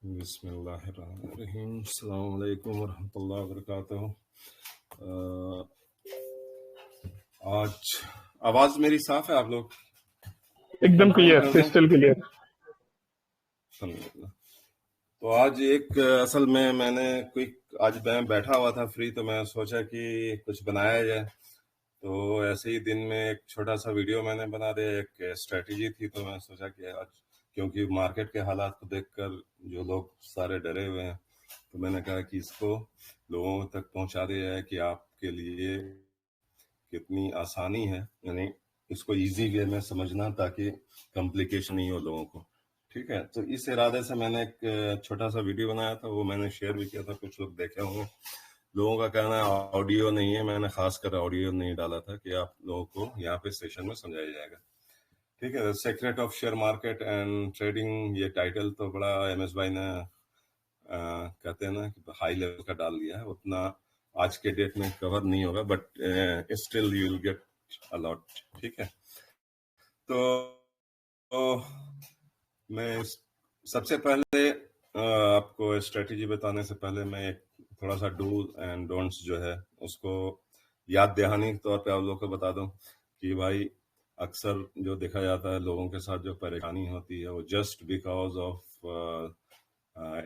बिस्मिल्लाहिर्रहमानिर्रहीम। अस्सलाम वालेकुम वरहमतुल्लाहि वबरकातुहू। आज आवाज मेरी साफ है? आप लोग एकदम कंफर्म क्लियर, कर दें। Crystal clear. अल्हम्दुलिल्लाह। तो आज असल में आज मैं बैठा हुआ था फ्री, तो मैं सोचा कि कुछ बनाया जाए। तो ऐसे ही दिन में एक छोटा सा वीडियो मैंने बना दिया। एक स्ट्रेटजी थी, तो मैं सोचा कि आज, क्योंकि मार्केट के हालात को देखकर जो लोग सारे डरे हुए हैं, तो मैंने कहा कि इसको लोगों तक पहुंचा दिया जाए कि आपके लिए कितनी आसानी है, यानी इसको इजी वे में समझना ताकि कॉम्प्लिकेशन नहीं हो लोगों को। ठीक है, तो इस इरादे से मैंने एक छोटा सा वीडियो बनाया था, वो मैंने शेयर भी किया था, कुछ लोग देखे होंगे। लोगों का कहना है ऑडियो नहीं है, मैंने खासकर ऑडियो नहीं डाला था कि आप लोगों को यहाँ पे सेशन में समझाया जाएगा। ठीक है, secret of share market and trading, ये टाइटल तो बड़ा एमएस भाई ने कहते हैं ना कि हाई लेवल का डाल दिया है, उतना आज के डेट में कवर नहीं होगा, but still you will get a lot. ठीक है, तो मैं सबसे पहले आपको स्ट्रेटेजी बताने से पहले मैं एक थोड़ा सा डू एंड डोंट्स जो है उसको याद दहानी के तौर पे आप लोगों को बता दूं कि भाई अक्सर जो देखा जाता है लोगों के साथ जो परेशानी होती है वो जस्ट बिकॉज ऑफ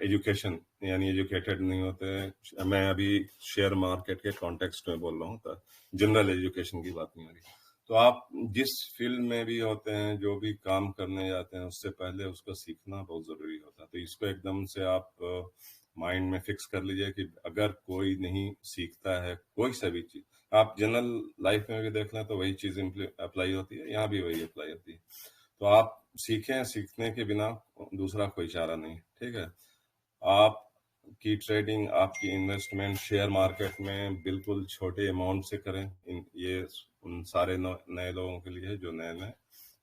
एजुकेशन, यानी एजुकेटेड नहीं होते। मैं अभी शेयर मार्केट के कॉन्टेक्स्ट में बोल रहा हूँ, तो जनरल एजुकेशन की बात नहीं हो रही। तो आप जिस फील्ड में भी होते हैं, जो भी काम करने जाते हैं, उससे पहले उसको सीखना बहुत जरूरी होता है। तो इसको एकदम से आप माइंड में फिक्स कर लीजिए कि अगर कोई नहीं सीखता है कोई सा भी चीज, आप जनरल लाइफ में भी देख लें तो वही चीज अप्लाई होती है, यहाँ भी वही अप्लाई होती है। तो आप सीखें, सीखने के बिना दूसरा कोई चारा नहीं। ठीक है, आपकी ट्रेडिंग, आपकी इन्वेस्टमेंट शेयर मार्केट में बिल्कुल छोटे अमाउंट से करें। ये उन सारे नए लोगों के लिए जो नए नए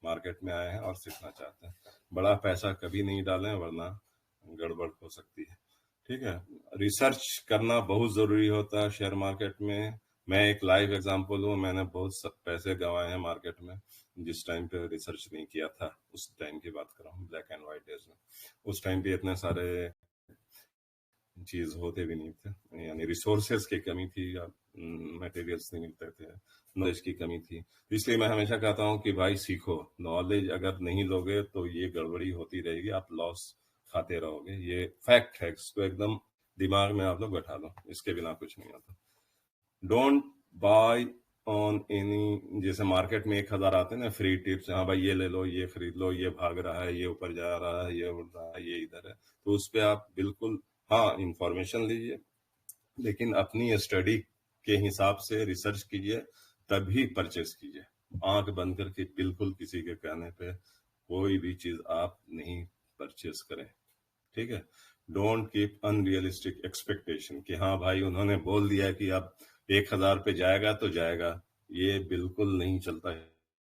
मार्केट में आए हैं और सीखना चाहते हैं। बड़ा पैसा कभी नहीं डालें, वरना गड़बड़ हो सकती है। ठीक है, रिसर्च करना बहुत जरूरी होता है शेयर मार्केट में। मैं एक लाइव एग्जांपल हूँ, मैंने बहुत पैसे गंवाए हैं मार्केट में जिस टाइम पे रिसर्च नहीं किया था। उस टाइम की बात कर रहा हूँ, ब्लैक एंड व्हाइट डेज में। उस टाइम पे इतने सारे चीज होते भी नहीं थे, यानी रिसोर्सेज की कमी थी, मटेरियल्स नहीं मिलते थे, नॉलेज की कमी थी। इसलिए मैं हमेशा कहता हूँ कि भाई सीखो। नॉलेज अगर नहीं लोगे तो ये गड़बड़ी होती रहेगी, आप लॉस खाते रहोगे। ये फैक्ट है, इसको एकदम दिमाग में आप लोग बैठा लो, इसके बिना कुछ नहीं होता। डोंट बाय ऑन एनी, जैसे मार्केट में 1000 आते हैं ना फ्री टिप्स, हाँ भाई ये ले लो, ये खरीद लो, ये भाग रहा है, ये ऊपर जा रहा है, ये उड़ रहा है, ये इधर है, तो उस पर आप बिल्कुल हाँ इंफॉर्मेशन लीजिए, लेकिन अपनी स्टडी के हिसाब से रिसर्च कीजिए, तभी परचेस कीजिए। आंख बंद करके बिल्कुल किसी के कहने पे कोई भी चीज आप नहीं परचेस करें। ठीक है, डोंट कीप अनरियलिस्टिक एक्सपेक्टेशन कि हाँ भाई उन्होंने बोल दिया कि अब 1000 पे जाएगा तो जाएगा। ये बिल्कुल नहीं चलता है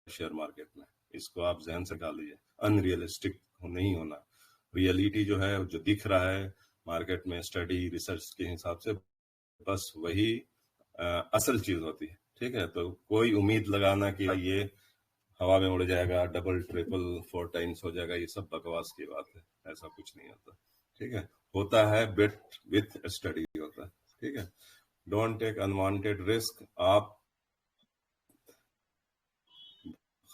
शेयर मार्केट में, इसको आप जहन से डाल लीजिए। अनरियलिस्टिक नहीं होना, रियलिटी जो है, जो दिख रहा है मार्केट में स्टडी रिसर्च के हिसाब से, बस वही असल चीज होती है। ठीक है, तो कोई उम्मीद लगाना कि ये हवा में उड़ जाएगा, डबल ट्रिपल 4 टाइम्स हो जाएगा, ये सब बकवास की बात है। ऐसा कुछ नहीं होता। ठीक है, होता है बिट विथ स्टडी होता है। ठीक है, डोंट टेक अनवांटेड रिस्क। आप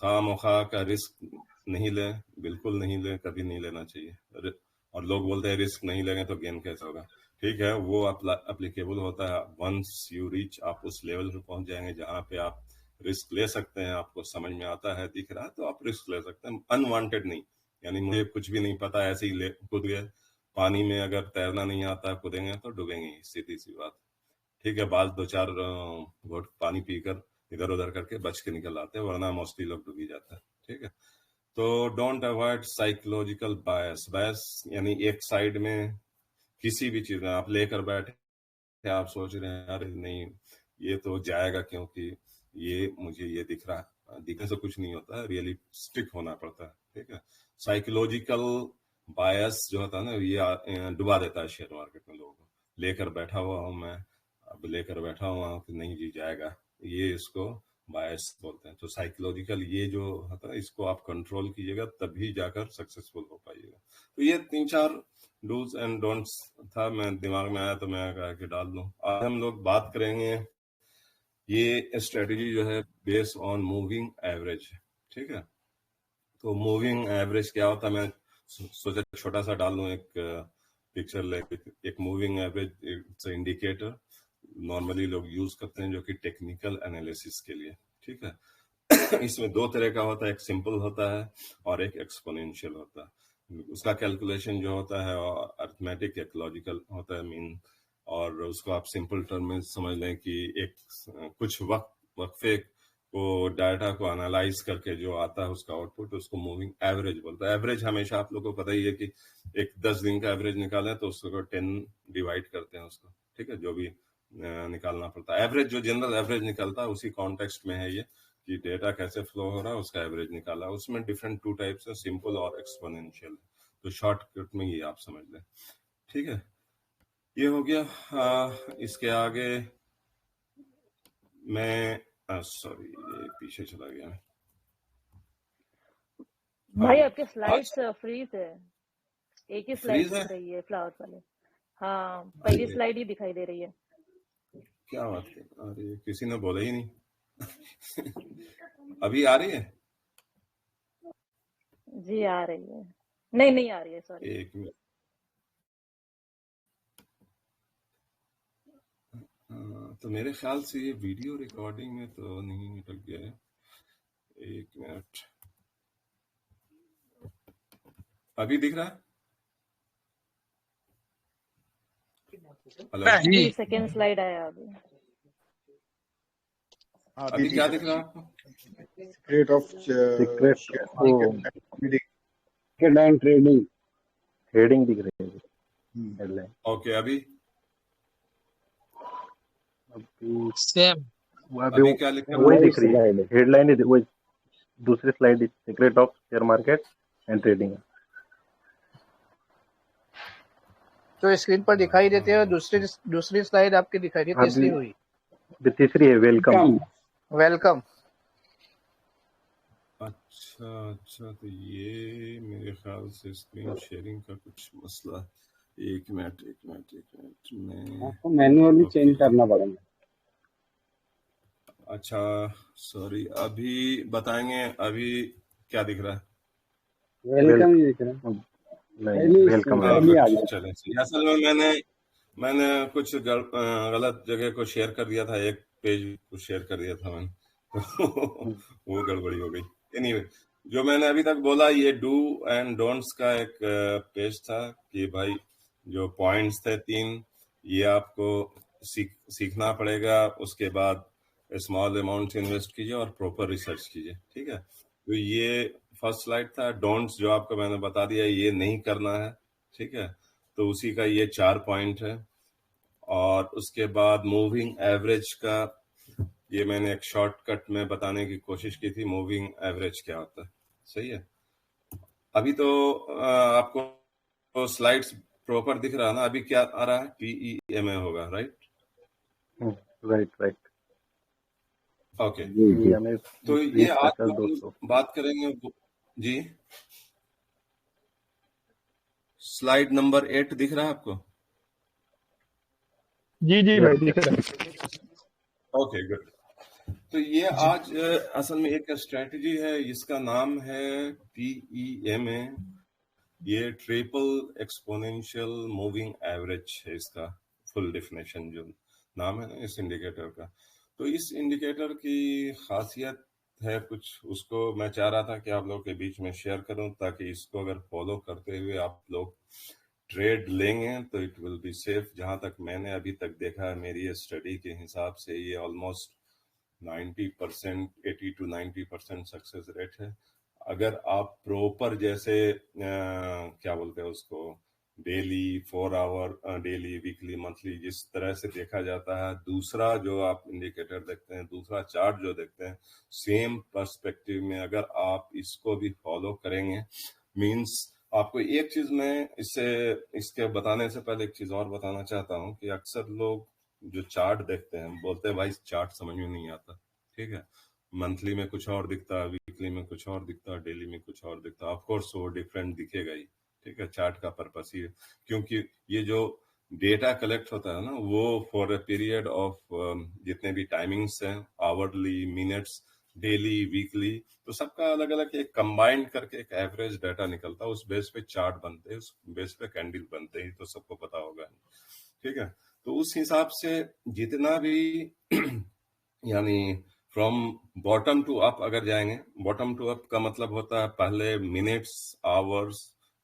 खामखा का रिस्क नहीं लें, बिल्कुल नहीं लें, कभी नहीं लेना चाहिए। और लोग बोलते हैं रिस्क नहीं लेंगे तो गेन कैसे होगा। ठीक है, वो अप्लीकेबल होता है वंस यू रीच, आप उस लेवल पे पहुंच जाएंगे जहां पे आप रिस्क ले सकते हैं, आपको समझ में आता है, दिख रहा है, तो आप रिस्क ले सकते हैं। अनवांटेड नहीं, यानी मुझे कुछ भी नहीं पता ऐसे ही कूद गए पानी में, अगर तैरना नहीं आता कूदेंगे तो डूबेंगे ही, सीधी सी बात। ठीक है, बाद 2-4 घोट पानी पीकर इधर उधर करके बच के निकल आते हैं, वरना मोस्टली लोग डूब ही जाते हैं। ठीक है, तो डोंट अवॉइड साइकोलॉजिकल बायस। बायस यानी एक साइड में किसी भी चीज में आप लेकर बैठे, आप सोच रहे हैं अरे नहीं ये तो जाएगा, क्योंकि ये मुझे ये दिख रहा है। दिखने से कुछ नहीं होता है, रियलिस्टिक होना पड़ता है। ठीक है, साइकोलॉजिकल बायस जो होता है ना, ये डुबा देता है शेयर मार्केट में लोगों को। लेकर बैठा हुआ हूं मैं, अब लेकर बैठा हुआ हूं कि नहीं जी जाएगा, ये इसको बायस बोलते हैं। तो साइकोलॉजिकल ये जो होता है इसको आप कंट्रोल कीजिएगा, तभी जाकर सक्सेसफुल हो पाइएगा। तो ये 3-4 डूज एंड डोंट्स था, मैं दिमाग में आया तो मैं कहा कि डाल दूं। आज हम लोग बात करेंगे, ये स्ट्रेटेजी जो है बेस्ड ऑन मूविंग एवरेज, ठीक है। तो मूविंग एवरेज क्या होता है, मैं सोचा छोटा सा डाल दूं एक पिक्चर लेके। एक moving average it's indicator normally लोग यूज करते हैं जो कि टेक्निकल एनालिसिस के लिए, ठीक है। इसमें दो तरह का होता है, एक सिंपल होता है और एक एक्सपोनेंशियल होता है। उसका कैलकुलेशन जो होता है अर्थमेटिक एक लॉजिकल होता है मीन, और उसको आप सिंपल टर्म में समझ लें कि एक कुछ वक्फे को डाटा को एनालाइज करके जो आता है उसका आउटपुट, उसको मूविंग एवरेज बोलता है। एवरेज हमेशा आप लोगों को पता ही है कि एक 10 दिन का एवरेज निकालें तो उसको 10 डिवाइड करते हैं उसको, ठीक है, जो भी निकालना पड़ता है। एवरेज जो जनरल एवरेज निकलता है उसी कॉन्टेक्स्ट में है ये कि डेटा कैसे फ्लो हो रहा है उसका एवरेज निकाला। उसमें डिफरेंट 2 टाइप्स है, सिंपल और एक्सपोनेंशियल। तो शॉर्टकट में ये आप समझ लें, ठीक है। ये हो गया। इसके आगे मैं सॉरी ये पीछे चला गया भाई। आगे। आपके स्लाइड्स फ्रीज है, एक ही स्लाइड फ्रीज है? दिख रही है फ्लावर्स वाले। हाँ, पहली अरे स्लाइड ही दिखाई दे रही है। क्या बात है, अरे किसी ने बोला ही नहीं। अभी आ रही है? जी आ रही है। नहीं नहीं आ रही है, सॉरी। एक मिनट। तो मेरे ख्याल से ये वीडियो रिकॉर्डिंग में तो नहीं निकल गया है। एक मिनट, अभी दिख रहा है? हेलो जी सेकेंड स्लाइड आया अभी। अभी क्या दिख रहा है आपको? Secret of secret and trading trading दिख रही है हेडलाइन। ओके अभी सेम अभी क्या लिखा वही दिख रही है हेडलाइन ही वही। दूसरी slide secret of share market and trading. तो स्क्रीन पर दिखाई देते हैं। दूसरी स्लाइड आपकी दिखाई दी, तीसरी हुई। तीसरी है वेलकम। वेलकम। अच्छा अच्छा, तो ये मेरे ख्याल से स्क्रीन शेयरिंग का कुछ मसला है। एक मिनट मैं आपको मैन्युअली चेंज करना पड़ेगा। अच्छा सॉरी, अभी बताएंगे। अभी क्या दिख रहा है? वेलकम ही दिख रहा है। नहीं वेलकम चले। असल में मैंने कुछ गलत जगह को शेयर कर दिया था, एक पेज को शेयर कर दिया था मैंने। वो गड़बड़ी हो गई। एनीवे, जो मैंने अभी तक बोला ये डू एंड डोंट्स का एक पेज था कि भाई जो पॉइंट्स थे 3, ये आपको सीखना पड़ेगा। उसके बाद स्मॉल अमाउंट इन्वेस्ट कीजिए और प्रॉपर रिसर्च कीजिए, ठीक है। तो ये फर्स्ट स्लाइड था। डोंट्स जो आपको मैंने बता दिया ये नहीं करना है, ठीक है। तो उसी का ये 4 पॉइंट है। और उसके बाद मूविंग एवरेज का ये मैंने एक शॉर्टकट में बताने की कोशिश की थी। मूविंग एवरेज क्या होता है, सही है। अभी तो आपको स्लाइड्स प्रॉपर दिख रहा है ना? अभी क्या आ रहा है? PEMA होगा, राइट? Right okay. जी। तो ये आज हम बात करेंगे जी। स्लाइड नंबर 8 दिख रहा है आपको? जी भाई दिख रहा है। Okay good. तो ये आज असल में एक स्ट्रेटजी है, इसका नाम है PEMA। ये ट्रिपल एक्सपोनेंशियल मूविंग एवरेज है इसका फुल डेफिनेशन, जो नाम है ना इस इंडिकेटर का। तो इस इंडिकेटर की खासियत है कुछ, उसको मैं चाह रहा था कि आप लोगों के बीच में शेयर करूं, ताकि इसको अगर फॉलो करते हुए आप लोग ट्रेड लेंगे तो इट विल बी सेफ। जहां तक मैंने अभी तक देखा है मेरी स्टडी के हिसाब से ये ऑलमोस्ट 90%, 80 to 90% सक्सेस रेट है। अगर आप प्रॉपर जैसे क्या बोलते हैं उसको, daily 4 hour, daily weekly monthly जिस तरह से देखा जाता है, दूसरा जो आप इंडिकेटर देखते हैं, दूसरा चार्ट जो देखते हैं, सेम पर्सपेक्टिव में अगर आप इसको भी फॉलो करेंगे, मींस आपको एक चीज मैं इसके बताने से पहले एक चीज और बताना चाहता हूं कि अक्सर लोग जो चार्ट देखते हैं बोलते हैं भाई चार्ट समझ में नहीं आता, ठीक है। मंथली में कुछ और दिखता, वीकली में कुछ और दिखता, डेली में कुछ और दिखता। ऑफ कोर्स वो डिफरेंट दिखेगा ही, ठीक है। चार्ट का पर्पस ही है, क्योंकि ये जो डेटा कलेक्ट होता है ना, वो फॉर अ पीरियड ऑफ जितने भी टाइमिंग्स हैं, आवरली, मिनट्स, डेली, वीकली, तो सबका अलग अलग एक कंबाइंड करके एक एवरेज डाटा निकलता है। उस बेस पे चार्ट बनते हैं, उस बेस पे कैंडल बनते हैं, तो सबको पता होगा, ठीक है। तो उस हिसाब से जितना भी यानी फ्रॉम बॉटम टू अप अगर जाएंगे, बॉटम टू अप का मतलब होता है पहले मिनट्स, आवर्स,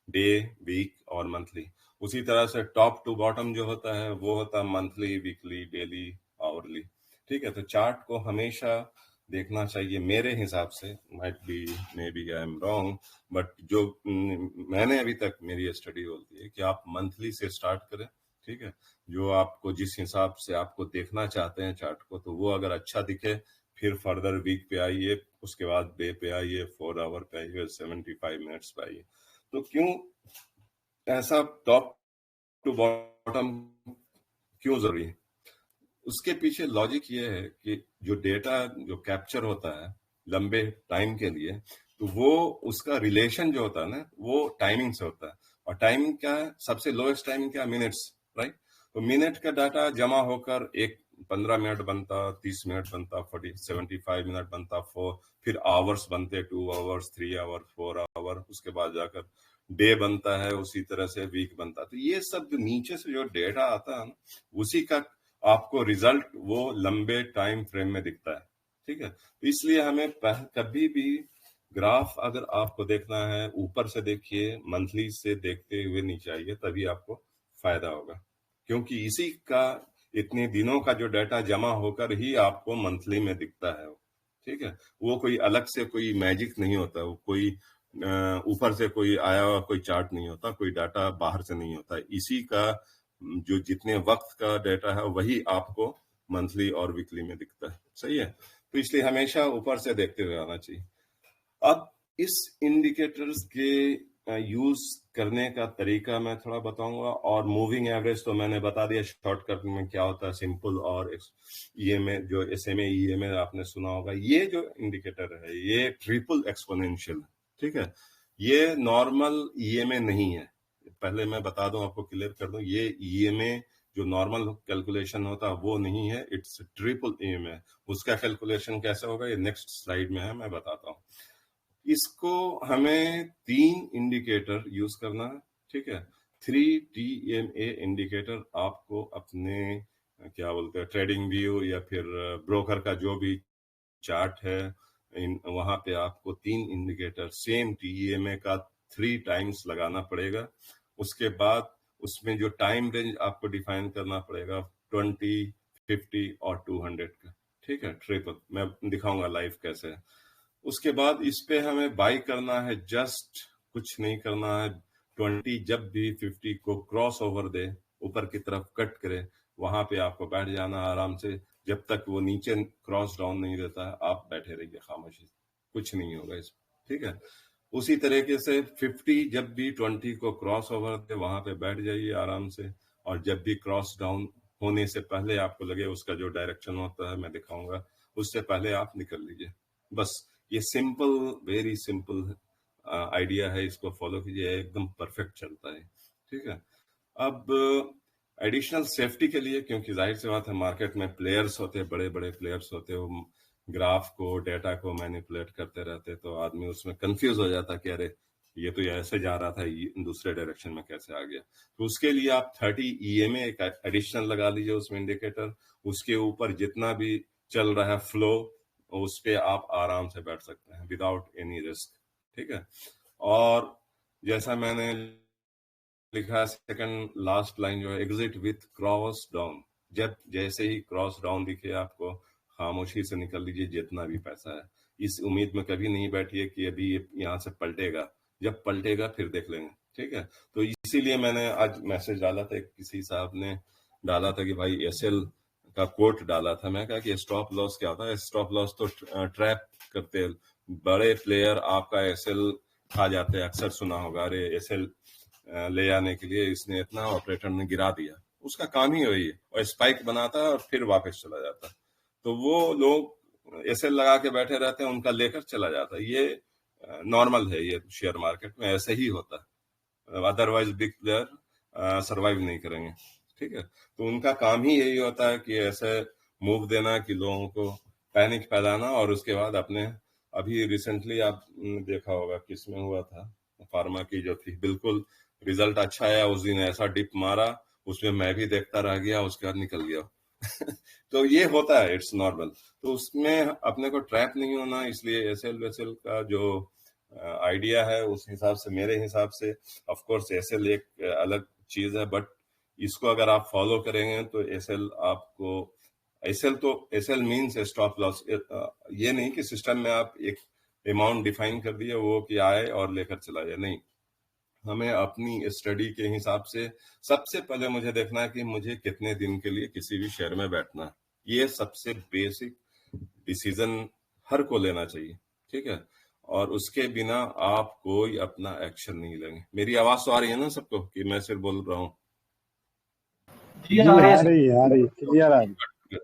डे, वीक और मंथली। उसी तरह से टॉप टू बॉटम जो होता है वो होता है मंथली, वीकली, डेली, आवरली, ठीक है। तो चार्ट को हमेशा देखना चाहिए मेरे हिसाब से, might be maybe I am wrong, but जो मैंने अभी तक मेरी स्टडी बोलती है कि आप मंथली से स्टार्ट करें, ठीक है। जो आपको जिस हिसाब से आपको देखना चाहते हैं चार्ट को, तो वो अगर अच्छा दिखे फिर फर्दर वीक पे आइए, उसके बाद डे पे आइए, 4 आवर पे आइए, 75 मिनट्स पे आइए। तो क्यों ऐसा टॉप टू बॉटम क्यों जरूरी है? उसके पीछे लॉजिक ये है कि जो डेटा जो कैप्चर होता है लंबे टाइम के लिए, तो वो उसका रिलेशन जो होता है ना, वो टाइमिंग से होता है। और टाइमिंग क्या है? सबसे लोएस्ट टाइमिंग क्या? Minutes, right. तो मिनट का डाटा जमा होकर एक 15 मिनट बनता, 30 मिनट बनता, 75 मिनट बनता, फिर आवर्स बनते, 2 आवर्स, 3 आवर, 4 आवर, उसके बाद जाकर डे बनता है, उसी तरह से वीक बनता है। तो ये सब जो नीचे से जो डेटा आता है ना, उसी का आपको रिजल्ट वो लंबे टाइम फ्रेम में दिखता है, ठीक है। तो इसलिए हमें कभी भी ग्राफ अगर आपको देखना है, ऊपर से देखिए, मंथली से देखते हुए नीचे आइए, तभी आपको फायदा होगा। क्योंकि इसी का इतने दिनों का जो डाटा जमा होकर ही आपको मंथली में दिखता है, ठीक है। वो कोई अलग से कोई मैजिक नहीं होता, वो कोई ऊपर से कोई आया हुआ कोई चार्ट नहीं होता, कोई डाटा बाहर से नहीं होता। इसी का जो जितने वक्त का डाटा है वही आपको मंथली और वीकली में दिखता है, सही है। तो इसलिए हमेशा ऊपर से देखते हुए आना चाहिए। अब इस इंडिकेटर्स के यूज करने का तरीका मैं थोड़ा बताऊंगा, और मूविंग एवरेज तो मैंने बता दिया शॉर्टकट में क्या होता है, सिंपल, और ईएमए जो SMA ईएमए आपने सुना होगा। ये जो इंडिकेटर है ये ट्रिपल एक्सपोनेंशियल है, ठीक है। ये नॉर्मल ईएमए नहीं है, पहले मैं बता दूं, आपको क्लियर कर दूं, ये ईएमए जो नॉर्मल कैलकुलेशन होता है वो नहीं है, इट्स ट्रिपल ईएमए। उसका कैलकुलेशन कैसे होगा ये नेक्स्ट स्लाइड में है, मैं बताता हूँ। इसको हमें 3 इंडिकेटर यूज करना है, ठीक है। 3TMA इंडिकेटर आपको अपने क्या बोलते हैं ट्रेडिंग व्यू या फिर ब्रोकर का जो भी चार्ट है, वहां पे आपको 3 इंडिकेटर सेम TMA का 3 टाइम्स लगाना पड़ेगा। उसके बाद उसमें जो टाइम रेंज आपको डिफाइन करना पड़ेगा 20, 50 और 200 का, ठीक है। ट्रिपल मैं दिखाऊंगा लाइव कैसे है। उसके बाद इस पे हमें बाई करना है, जस्ट कुछ नहीं करना है। 20 जब भी 50 को क्रॉस ओवर दे, ऊपर की तरफ कट करे, वहां पे आपको बैठ जाना आराम से। जब तक वो नीचे क्रॉस डाउन नहीं देता है, आप बैठे रहिए खामोशी, कुछ नहीं होगा इसमें, ठीक है। उसी तरीके से 50 जब भी 20 को क्रॉस ओवर दे, वहां पे बैठ जाइए आराम से। और जब भी क्रॉस डाउन होने से पहले आपको लगे, उसका जो डायरेक्शन होता है मैं दिखाऊंगा, उससे पहले आप निकल लीजिए। बस ये सिंपल, वेरी सिंपल आइडिया है, इसको फॉलो कीजिए, एकदम परफेक्ट चलता है, ठीक है। अब एडिशनल सेफ्टी के लिए, क्योंकि जाहिर सी बात है मार्केट में प्लेयर्स होते हैं, बड़े बड़े प्लेयर्स होते हैं, वो ग्राफ को, डेटा को मैनिपुलेट करते रहते, तो आदमी उसमें कंफ्यूज हो जाता कि अरे ये तो ऐसे जा रहा था, दूसरे डायरेक्शन में कैसे आ गया। तो उसके लिए आप 30 EMA एक एडिशनल लगा लीजिए उसमें इंडिकेटर। उसके ऊपर जितना भी चल रहा है फ्लो, उस पे आप आराम से बैठ सकते हैं विदाउट एनी रिस्क, ठीक है। और जैसा मैंने लिखा है सेकंड लास्ट लाइन जो है, एग्जिट विथ क्रॉस डाउन। जब जैसे ही क्रॉस डाउन दिखे आपको, खामोशी से निकल लीजिए जितना भी पैसा है। इस उम्मीद में कभी नहीं बैठिए कि अभी ये यहाँ से पलटेगा, जब पलटेगा फिर देख लेंगे, ठीक है। तो इसीलिए मैंने आज मैसेज डाला था, किसी साहब ने डाला था कि भाई SL का कोट डाला था, मैं कहा कि स्टॉप लॉस क्या होता है। स्टॉप लॉस तो ट्रैप करते हैं बड़े प्लेयर, आपका SL खा जाते हैं, अक्सर सुना होगा, अरे SL ले आने के लिए इसने इतना ऑपरेटर ने गिरा दिया, उसका काम ही वही है, और स्पाइक बनाता है और फिर वापस चला जाता है। तो वो लोग एसएल लगा के बैठे रहते हैं, उनका लेकर चला जाता है। ये नॉर्मल है, ये शेयर मार्केट में ऐसे ही होता है, अदरवाइज बिग प्लेयर सरवाइव नहीं करेंगे। ठीक है, तो उनका काम ही यही होता है कि ऐसे मूव देना कि लोगों को पैनिक फैलाना, और उसके बाद अपने अभी रिसेंटली आप देखा होगा किसमें हुआ था, फार्मा की जो थी, बिल्कुल रिजल्ट अच्छा आया, उस दिन ऐसा डिप मारा, उसमें मैं भी देखता रह गया, उसके बाद निकल गया। तो ये होता है, इट्स नॉर्मल। तो उसमें अपने को ट्रैप नहीं होना, इसलिए एसएल वेसएल का जो आइडिया है उस हिसाब से, मेरे हिसाब से ऑफ कोर्स एसएल एक अलग चीज है, बट इसको अगर आप फॉलो करेंगे तो एसएल आपको, एसएल मीन्स स्टॉप लॉस। ये नहीं कि सिस्टम में आप एक अमाउंट डिफाइन कर दिए वो कि आए और लेकर चला जाए, नहीं। हमें अपनी स्टडी के हिसाब से सबसे पहले मुझे देखना है कि मुझे कितने दिन के लिए किसी भी शेयर में बैठना है। ये सबसे बेसिक डिसीजन हर को लेना चाहिए, ठीक है। और उसके बिना आप कोई अपना एक्शन नहीं लेंगे। मेरी आवाज तो आ रही है ना सबको कि मैं सिर्फ बोल रहा हूँ? जी, आ रही है क्लियर आ रही है।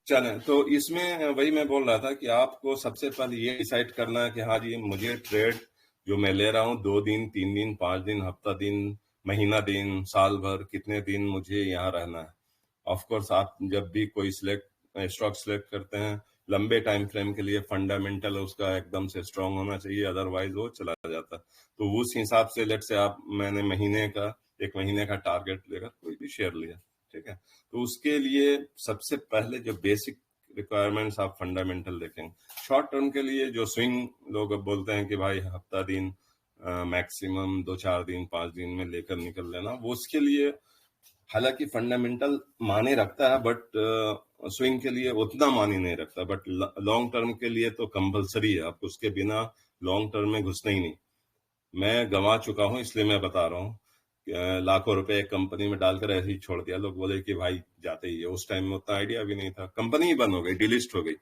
चलें, तो इसमें वही मैं बोल रहा था कि आपको सबसे पहले ये डिसाइड करना है कि हाँ जी, मुझे ट्रेड जो मैं ले रहा हूँ 2 दिन, 3 दिन, 5 दिन, हफ्ता दिन, महीना दिन, साल भर, कितने दिन मुझे यहाँ रहना है। ऑफ कोर्स आप जब भी कोई स्टॉक सिलेक्ट करते हैं, लंबे टाइम फ्रेम के लिए फंडामेंटल उसका एकदम से स्ट्रांग होना चाहिए, अदरवाइज वो चला जाता। तो उस हिसाब से लेट से मैंने एक महीने का टारगेट लेकर कोई भी शेयर लिया, ठीक है। तो उसके लिए सबसे पहले जो बेसिक रिक्वायरमेंट्स आप फंडामेंटल देखेंगे। शॉर्ट टर्म के लिए जो स्विंग लोग बोलते हैं कि भाई हफ्ता दिन, मैक्सिमम 2-4 दिन, 5 दिन में लेकर निकल लेना, वो उसके लिए हालांकि फंडामेंटल माने रखता है, बट स्विंग के लिए उतना माने नहीं रखता। बट लॉन्ग टर्म के लिए तो कंपलसरी है, आप उसके बिना लॉन्ग टर्म में घुसना ही नहीं। मैं गंवा चुका हूं, इसलिए मैं बता रहा हूँ। लाखों रुपए एक कंपनी में डालकर ऐसे ही छोड़ दिया, लोग बोले कि भाई जाते ही है। उस टाइम में उतना आइडिया भी नहीं था, कंपनी ही बंद हो गई, डिलिस्ट हो गई,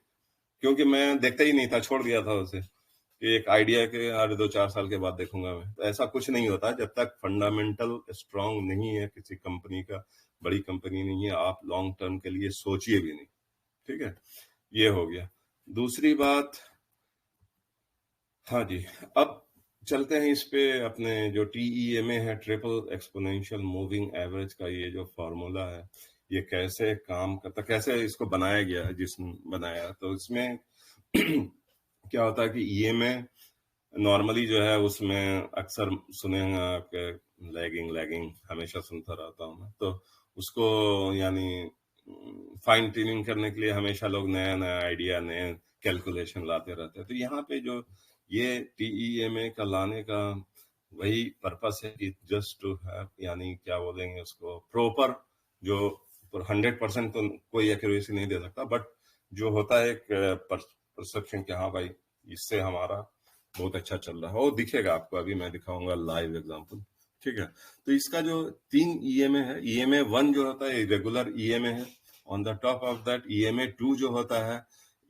क्योंकि मैं देखता ही नहीं था, छोड़ दिया था उसे कि एक आइडिया के हर 2-4 साल के बाद देखूंगा मैं। तो ऐसा कुछ नहीं होता जब तक फंडामेंटल स्ट्रांग नहीं है किसी कंपनी का, बड़ी कंपनी नहीं है, आप लॉन्ग टर्म के लिए सोचिए भी नहीं, ठीक है। ये हो गया। दूसरी बात, हाँ जी, अब चलते हैं इस पे, अपने जो TEMA है, ट्रिपल एक्सपोनेंशियल मूविंग एवरेज का ये जो फॉर्मूला है, ये कैसे काम करता, कैसे इसको बनाया गया है, जिसने बनाया। तो इसमें क्या होता है कि EMA नॉर्मली जो है उसमें अक्सर सुनेंगे आपके लैगिंग हमेशा सुनता रहता हूँ मैं, तो उसको यानी फाइन ट्यूनिंग करने के लिए हमेशा लोग नया नया आइडिया, नए कैलकुलेशन लाते रहते हैं। तो यहाँ पे जो ये TEMA का लाने का वही पर्पस है कि जस्ट टू हैव, यानी क्या बोलेंगे उसको, प्रॉपर जो 100% तो कोई एक्यूरेसी नहीं दे सकता, बट जो होता है एक परसेप्शन कि हाँ भाई इससे हमारा बहुत अच्छा चल रहा है, वो दिखेगा आपको। अभी मैं दिखाऊंगा लाइव एग्जांपल, ठीक है। तो इसका जो 3 EMA है, EMA 1 जो होता है रेगुलर EMA है, on the top of that EMA 2 जो होता है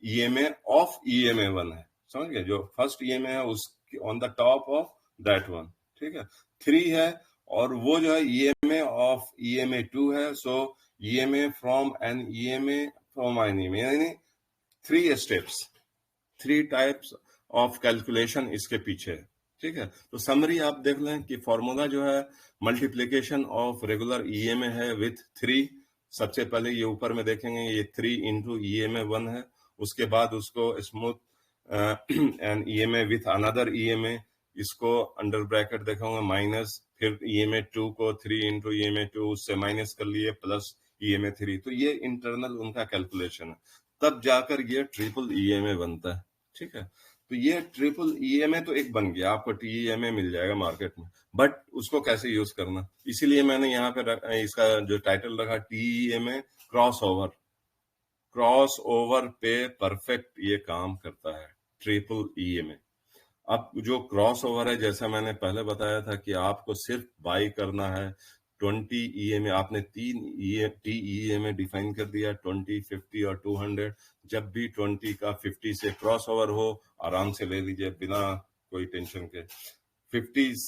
EMA ऑफ EMA 1 है, समझ गए। जो फर्स्ट EMA है उसकी on the top of that one, ठीक है। 3 है, और वो जो है EMA ऑफ EMA 2 है। So EMA from n EMA from n EMA, यानी 3 स्टेप्स, 3 टाइप्स ऑफ कैलकुलेशन इसके पीछे है, ठीक है। तो समरी आप देख लें कि फॉर्मूला जो है मल्टीप्लीकेशन ऑफ रेगुलर EMA है विथ 3। सबसे पहले ये ऊपर में देखेंगे, ये 3 इंटू EMA 1 है, उसके बाद उसको smooth and EMA with another EMA, इसको अंडर ब्रैकेट देखूंगा माइनस, फिर EMA 2 को 3 इंटू EMA 2 उससे माइनस कर लिए, प्लस EMA 3। तो ये इंटरनल उनका कैलकुलेशन है, तब जाकर ये ट्रिपल EMA बनता है, ठीक है। तो ये ट्रिपल EMA तो एक बन गया, आपको TEMA मिल जाएगा मार्केट में, बट उसको कैसे यूज करना, इसीलिए मैंने यहाँ पे इसका जो टाइटल रखा TEMA क्रॉस ओवर पे परफेक्ट ये काम करता है ट्रिपल EMA। अब जो क्रॉस ओवर है, जैसा मैंने पहले बताया था कि आपको सिर्फ बाई करना है 20 EMA, आपने 3 TEMA डिफाइन कर दिया, 20, 50 और 200। जब भी 20 का 50 से क्रॉस ओवर हो, आराम से ले लीजिए बिना कोई टेंशन के। 50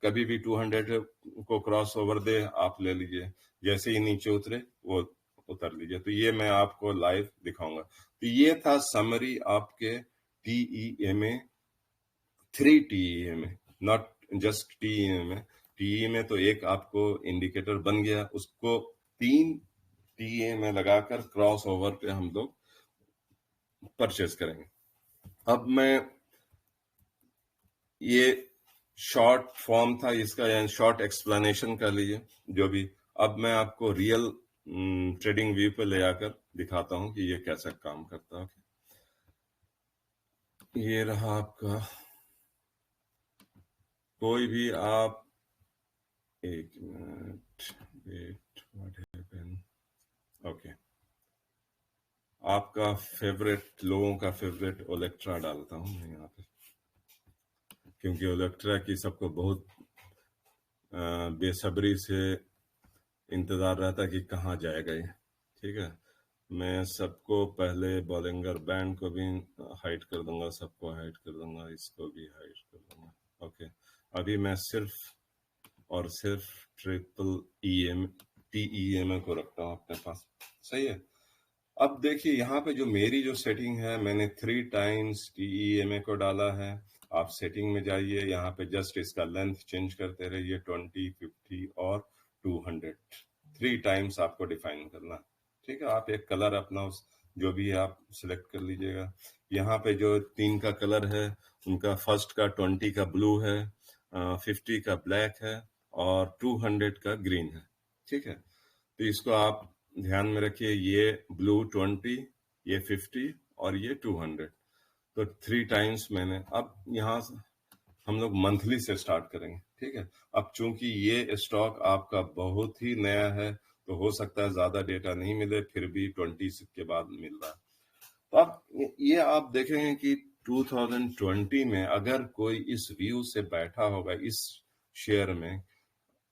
कभी भी 200 को क्रॉस ओवर दे, आप ले लीजिए, जैसे ही नीचे उतरे वो उतर लीजिए। तो ये मैं आपको लाइव दिखाऊंगा। तो ये था समरी आपके TEMA, 3 TEMA, not just TEMA। TEMA तो एक आपको इंडिकेटर बन गया, उसको 3 TEMA लगाकर क्रॉस ओवर पे हम लोग परचेज करेंगे। अब मैं ये शॉर्ट फॉर्म था इसका, यानी शॉर्ट एक्सप्लेनेशन कर लीजिए जो भी। अब मैं आपको रियल ट्रेडिंग व्यू पे ले आकर दिखाता हूं कि ये कैसा काम करता है। ये रहा आपका, कोई भी आप एक minute wait, what happened, okay, आपका फेवरेट, लोगों का फेवरेट ओलेक्ट्रा डालता हूं मैं यहाँ पे, क्योंकि ओलेक्ट्रा की सबको बहुत बेसब्री से इंतजार रहता है कि कहाँ जाएगा ये। ठीक है, मैं सबको पहले बॉलिंगर बैंड को भी हाइड कर दूंगा, सबको हाइड कर दूंगा, इसको भी हाइड कर दूंगा। ओके, अभी मैं सिर्फ और सिर्फ TEMA को रखता हूँ अपने पास। सही है। अब देखिए यहाँ पे जो मेरी जो सेटिंग है, मैंने 3 टाइम्स TEMA को डाला है। आप सेटिंग में जाइए, यहाँ पे जस्ट इसका लेंथ चेंज करते रहिए, 20, 50 और 200, 3 टाइम्स आपको डिफाइन करना। ठीक है, आप एक कलर अपना उस जो भी है आप सिलेक्ट कर लीजिएगा। यहाँ पे जो 3 का कलर है, उनका फर्स्ट का 20 का ब्लू है, 50 का ब्लैक है और 200 का ग्रीन है। ठीक है, तो इसको आप ध्यान में रखिए, ये ब्लू 20, ये 50 और ये 200। तो 3 टाइम्स मैंने। अब यहाँ हम लोग मंथली से स्टार्ट करेंगे। ठीक है, अब चूंकि ये स्टॉक आपका बहुत ही नया है, तो हो सकता है ज्यादा डेटा नहीं मिले, फिर भी 20 के बाद मिल रहा है। तो अब ये आप देखेंगे कि 2020 में अगर कोई इस व्यू से बैठा होगा इस शेयर में,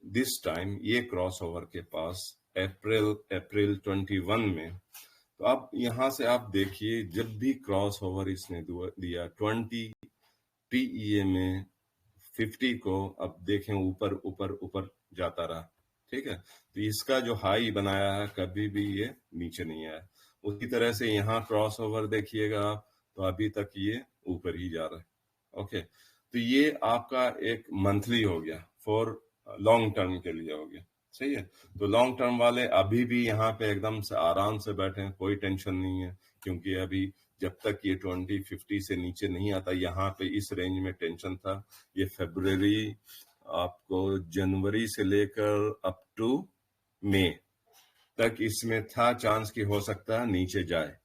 दिस टाइम ये क्रॉस ओवर के पास अप्रैल 21 में, तो अब यहां से आप देखिए, जब भी क्रॉस ओवर इसने दिया 20 TEMA 50 को, अब देखें ऊपर ऊपर ऊपर जाता रहा। ठीक है, तो इसका जो हाई बनाया है कभी भी ये नीचे नहीं आया। उसी तरह से यहाँ क्रॉस ओवर देखिएगा आप, तो अभी तक ये ऊपर ही जा रहा है। ओके, तो ये आपका एक मंथली हो गया, फॉर लॉन्ग टर्म के लिए हो गया। सही है, तो लॉन्ग टर्म वाले अभी भी यहाँ पे एकदम से आराम से बैठे हैं, कोई टेंशन नहीं है, क्योंकि अभी जब तक ये 20-50 से नीचे नहीं आता, यहाँ पे इस रेंज में टेंशन था। ये फरवरी, आपको जनवरी से लेकर अप टू मई तक इसमें था चांस कि हो सकता है नीचे जाए।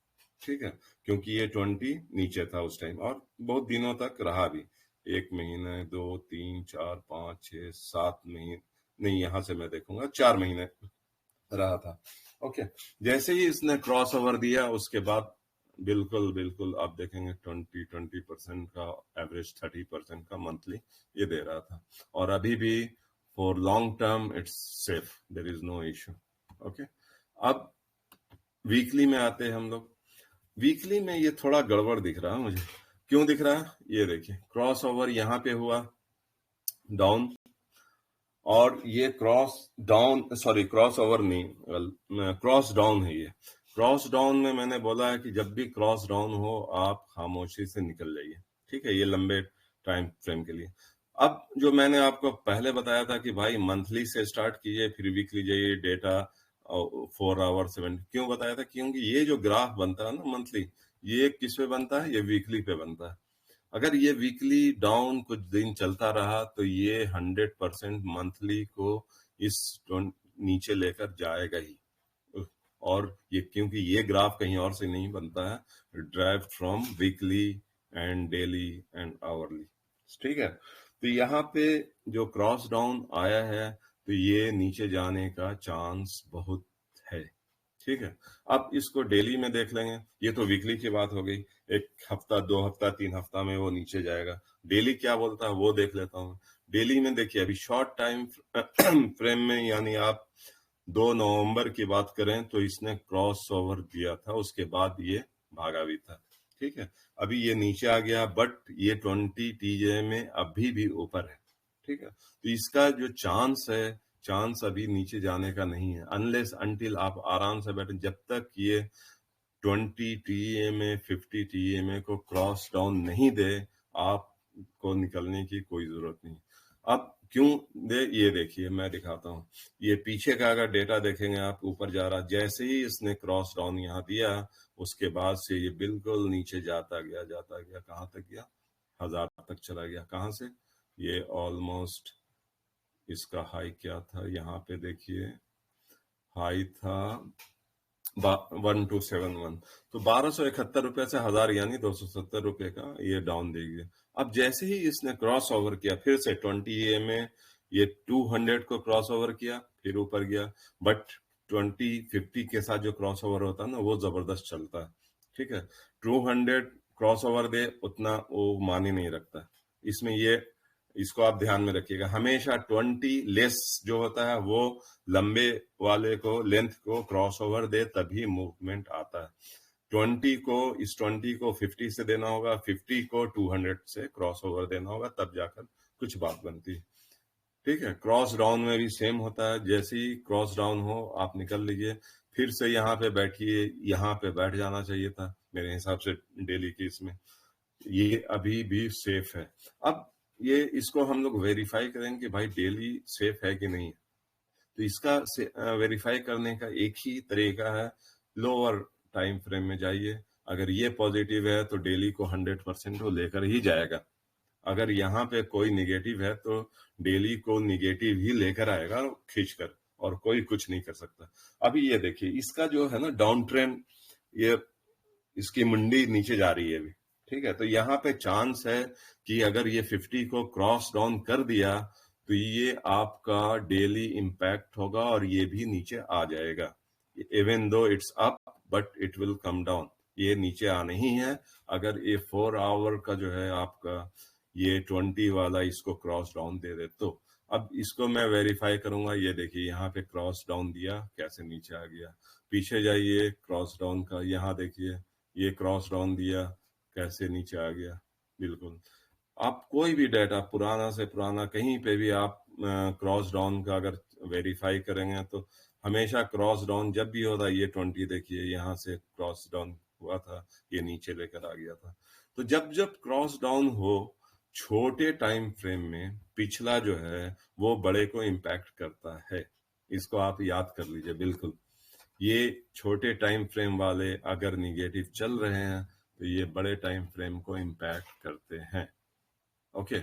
ठीक है, क्योंकि ये 20 नीचे था उस टाइम, और बहुत दिनों तक रहा भी, 1 महीने, 2, 3, 4, 5, 6, 7 महीने, नहीं यहाँ से मैं देखूंगा 4 महीने रहा था। ओके, जैसे ही इसने क्रॉस ओवर दिया, उसके बाद बिल्कुल आप देखेंगे 20% का एवरेज, 30% का मंथली ये दे रहा था। और अभी भी for long term it's safe, there is no issue. Okay, अब वीकली में आते हैं हम लोग। वीकली में ये थोड़ा गड़बड़ दिख रहा है मुझे। क्यों दिख रहा है? ये देखिए, क्रॉस ओवर यहाँ पे हुआ डाउन, और ये क्रॉस ओवर नहीं, क्रॉस डाउन है। ये क्रॉस डाउन में मैंने बोला है कि जब भी क्रॉस डाउन हो आप खामोशी से निकल जाइए। ठीक है, ये लंबे टाइम फ्रेम के लिए। अब जो मैंने आपको पहले बताया था कि भाई मंथली से स्टार्ट कीजिए, फिर वीकली जाइए, डेटा 4 आवर 7, क्यों बताया था? क्योंकि ये जो ग्राफ बनता है ना मंथली, ये किस पे बनता है? ये वीकली पे बनता है। अगर ये वीकली डाउन कुछ दिन चलता रहा, तो ये 100% मंथली को इस नीचे लेकर जाएगा ही। और ये, क्योंकि ये ग्राफ कहीं और से नहीं बनता है, drive from weekly and daily and hourly. ठीक है, तो यहाँ पे जो क्रॉस डाउन आया है, तो ये नीचे जाने का चांस बहुत है। ठीक है, अब इसको डेली में देख लेंगे। ये तो वीकली की बात हो गई, 1 हफ्ता, 2 हफ्ता, 3 हफ्ता में वो नीचे जाएगा। डेली क्या बोलता है वो देख लेता हूँ। डेली में देखिए, अभी शॉर्ट टाइम फ्रेम में, यानी आप 2 नवंबर की बात करें, तो इसने क्रॉस ओवर दिया था, उसके बाद ये भागा भी था। ठीक है, अभी ये नीचे आ गया, बट ये 20 TJ में अभी भी ऊपर है। ठीक है, तो इसका जो चांस है चांस अभी नीचे जाने का नहीं है, अनलेस अनटिल आप आराम से बैठे, जब तक ये 20 TEMA 50 TEMA को क्रॉस डाउन नहीं दे, आपको निकलने की कोई जरूरत नहीं। अब क्यों दे, ये देखिए मैं दिखाता हूँ। ये पीछे का अगर डेटा देखेंगे आप, ऊपर जा रहा, जैसे ही इसने क्रॉस डाउन यहाँ दिया, उसके बाद से ये बिल्कुल नीचे जाता गया, कहाँ तक गया, 1000 तक चला गया। कहाँ से, ये ऑलमोस्ट, इसका हाई क्या था, यहाँ पे देखिए हाई था 1271, तो 1271 रुपए से 1000 यानी 270 रुपए का ये डाउन दे गया। अब जैसे ही इसने क्रॉस ओवर किया, फिर से 20 EMA ये 200 को क्रॉस ओवर किया, फिर ऊपर गया, बट 2050 के साथ जो क्रॉस ओवर होता है ना, वो जबरदस्त चलता है, ठीक है। 200 क्रॉस ओवर दे उतना वो मान ही नहीं रखता इसमें। ये इसको आप ध्यान में रखिएगा, हमेशा 20 लेस जो होता है वो लंबे वाले को, लेंथ को क्रॉस ओवर दे तभी मूवमेंट आता है। 20 को, इस 20 को 50 से देना होगा, 50 को 200 से क्रॉस ओवर देना होगा, तब जाकर कुछ बात बनती है, ठीक है। क्रॉस डाउन में भी सेम होता है, जैसे ही क्रॉस डाउन हो आप निकल लीजिए, फिर से यहाँ पे बैठिए, यहाँ पे बैठ जाना चाहिए था मेरे हिसाब से डेली की इसमें। ये अभी भी सेफ है। अब ये इसको हम लोग वेरीफाई करेंगे कि भाई डेली सेफ है कि नहीं है। तो इसका वेरीफाई करने का एक ही तरीका है, लोअर टाइम फ्रेम में जाइए। अगर ये पॉजिटिव है तो डेली को 100% वो लेकर ही जाएगा। अगर यहाँ पे कोई निगेटिव है तो डेली को निगेटिव ही लेकर आएगा खींचकर, और कोई कुछ नहीं कर सकता। अभी ये देखिए, इसका जो है ना डाउन ट्रेंड, ये इसकी मुंडी नीचे जा रही है अभी, ठीक है। तो यहाँ पे चांस है कि अगर ये 50 को क्रॉस डाउन कर दिया तो ये आपका डेली इम्पैक्ट होगा और ये भी नीचे आ जाएगा। Even though it's up but it will come down, ये नीचे आना ही है। अगर ये 4 आवर का जो है आपका ये 20 वाला इसको क्रॉस डाउन दे दे तो। अब इसको मैं वेरीफाई करूंगा। ये देखिए यहाँ पे क्रॉस डाउन दिया, कैसे नीचे आ गया। पीछे जाइए क्रॉस डाउन का, यहाँ देखिए ये क्रॉस डाउन दिया, कैसे नीचे आ गया। बिल्कुल, आप कोई भी डाटा पुराना से पुराना कहीं पे भी आप क्रॉस डाउन का अगर वेरीफाई करेंगे तो हमेशा क्रॉस डाउन जब भी होता है, ये 20 देखिए यहाँ से क्रॉस डाउन हुआ था, ये नीचे लेकर आ गया था। तो जब जब क्रॉस डाउन हो छोटे टाइम फ्रेम में, पिछला जो है वो बड़े को इम्पैक्ट करता है। इसको आप याद कर लीजिए। बिल्कुल, ये छोटे टाइम फ्रेम वाले अगर निगेटिव चल रहे हैं तो ये बड़े टाइम फ्रेम को इम्पैक्ट करते हैं। ओके,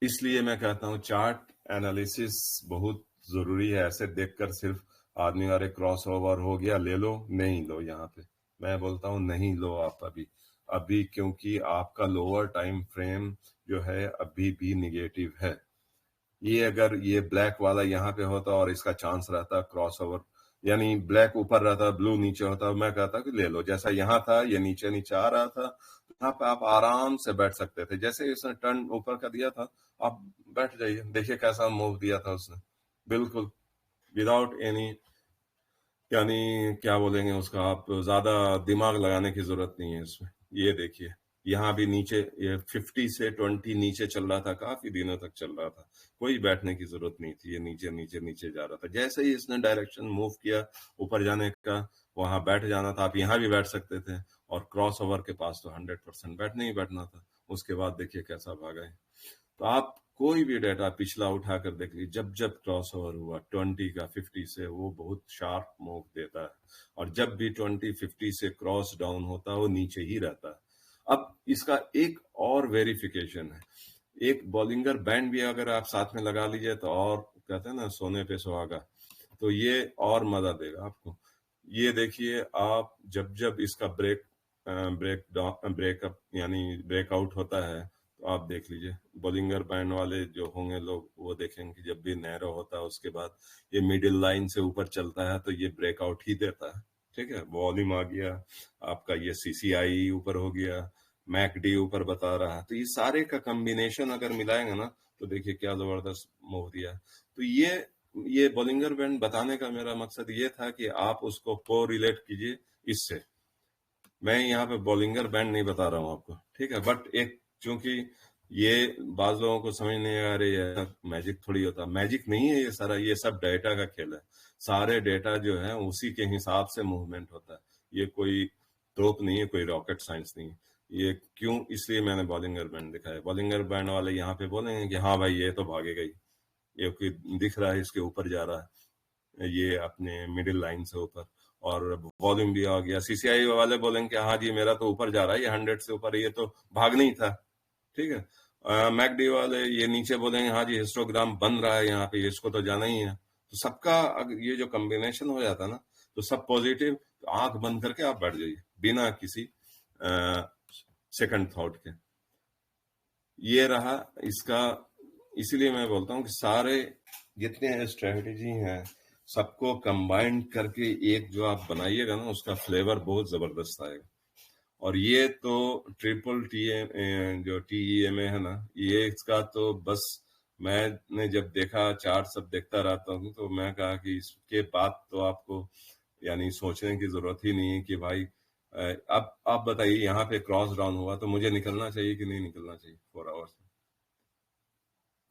इसलिए मैं कहता हूँ चार्ट एनालिसिस बहुत जरूरी है। ऐसे देखकर सिर्फ आदमी अरे क्रॉस ओवर हो गया ले लो, नहीं लो। यहाँ पे मैं बोलता हूँ नहीं लो आप अभी, क्योंकि आपका लोअर टाइम फ्रेम जो है अभी भी निगेटिव है। ये अगर ये ब्लैक वाला यहाँ पे होता और इसका चांस रहता क्रॉस ओवर, यानी ब्लैक ऊपर रहता ब्लू नीचे होता, मैं कहता कि ले लो। जैसा यहाँ था, ये नीचे नीचे आ रहा था, यहाँ पे आप आराम से बैठ सकते थे। जैसे इसने टर्न ऊपर का दिया था, आप बैठ जाइए। देखिए कैसा मूव दिया था उसने, बिल्कुल विदाउट एनी, यानी क्या बोलेंगे उसका, आप ज्यादा दिमाग लगाने की जरूरत नहीं है इसमें। ये देखिए यहाँ भी नीचे, ये 50 से 20 नीचे चल रहा था, काफी दिनों तक चल रहा था, कोई बैठने की जरूरत नहीं थी। ये नीचे नीचे नीचे जा रहा था। जैसे ही इसने डायरेक्शन मूव किया ऊपर जाने का, वहां बैठ जाना था। आप यहाँ भी बैठ सकते थे, और क्रॉस ओवर के पास तो 100% बैठने ही बैठना था। उसके बाद देखिए कैसा भागा है। तो आप कोई भी डाटा पिछला उठाकर देख लीजिए, जब जब क्रॉस ओवर हुआ 20 का 50 से, वो बहुत शार्प मूव देता है। और जब भी 20 50 से क्रॉस डाउन होता है वो नीचे ही रहता है। अब इसका एक और वेरिफिकेशन है, एक बॉलिंगर बैंड भी अगर आप साथ में लगा लीजिए तो, और कहते हैं ना सोने पे सुहागा, तो ये और मजा देगा आपको। ये देखिए आप जब जब इसका ब्रेकअप यानी ब्रेकआउट होता है तो आप देख लीजिए, बॉलिंगर बैंड वाले जो होंगे लोग वो देखेंगे कि जब भी नैरो होता है उसके बाद ये मिडिल लाइन से ऊपर चलता है तो ये ब्रेकआउट ही देता है। ठीक है, वॉल्यूम आ गया आपका, ये CCI ऊपर हो गया, मैकडी ऊपर बता रहा है। तो ये सारे का कॉम्बिनेशन अगर मिलाएंगे ना तो देखिए क्या जबरदस्त मूव दिया। तो ये बॉलिंगर बैंड बताने का मेरा मकसद ये था कि आप उसको को रिलेट कीजिए इससे। मैं यहाँ पे बॉलिंगर बैंड नहीं बता रहा हूँ आपको, ठीक है, बट एक चूंकि ये बाज लोगों को समझ नहीं आ रही है, मैजिक थोड़ी होता, मैजिक नहीं है ये सारा, ये सब डेटा का खेल है। सारे डेटा जो है उसी के हिसाब से मूवमेंट होता है, ये कोई तोप नहीं है, कोई रॉकेट साइंस नहीं है। ये क्यों, इसलिए मैंने बॉलिंगर बैंड दिखाया। बॉलिंगर बैंड वाले यहाँ पे बोलेंगे कि हाँ भाई ये तो भागेगा ही, ये कोई दिख रहा है इसके ऊपर जा रहा है, ये अपने मिडिल लाइन से ऊपर, और वॉल्यूम भी आ गया। सीसीआई वाले बोलेंगे हाँ जी मेरा तो ऊपर जा रहा है, ये 100 से ऊपर, ये तो भागना ही था, ठीक है। मैकडी वाले ये नीचे बोलेंगे हाँ जी हिस्टोग्राम बन रहा है यहाँ पे, इसको तो जाना ही है। तो सबका अगर ये जो कॉम्बिनेशन हो जाता ना, तो सब पॉजिटिव, तो आंख बंद करके आप बैठ जाइए बिना किसी सेकंड थॉट के। ये रहा इसका, इसीलिए मैं बोलता हूँ कि सारे जितने स्ट्रेटजी हैं सबको कंबाइन करके एक जो आप बनाइएगा ना, उसका फ्लेवर बहुत जबरदस्त आएगा। और ये तो ट्रिपल जो TEMA है ना, ये इसका तो बस मैंने जब देखा, चार्ट सब देखता रहता हूँ, तो मैं कहा कि इसके बाद तो आपको यानी सोचने की जरूरत ही नहीं है कि भाई अब आप बताइए यहाँ पे क्रॉस डाउन हुआ तो मुझे निकलना चाहिए कि नहीं निकलना चाहिए 4 आवर्स में?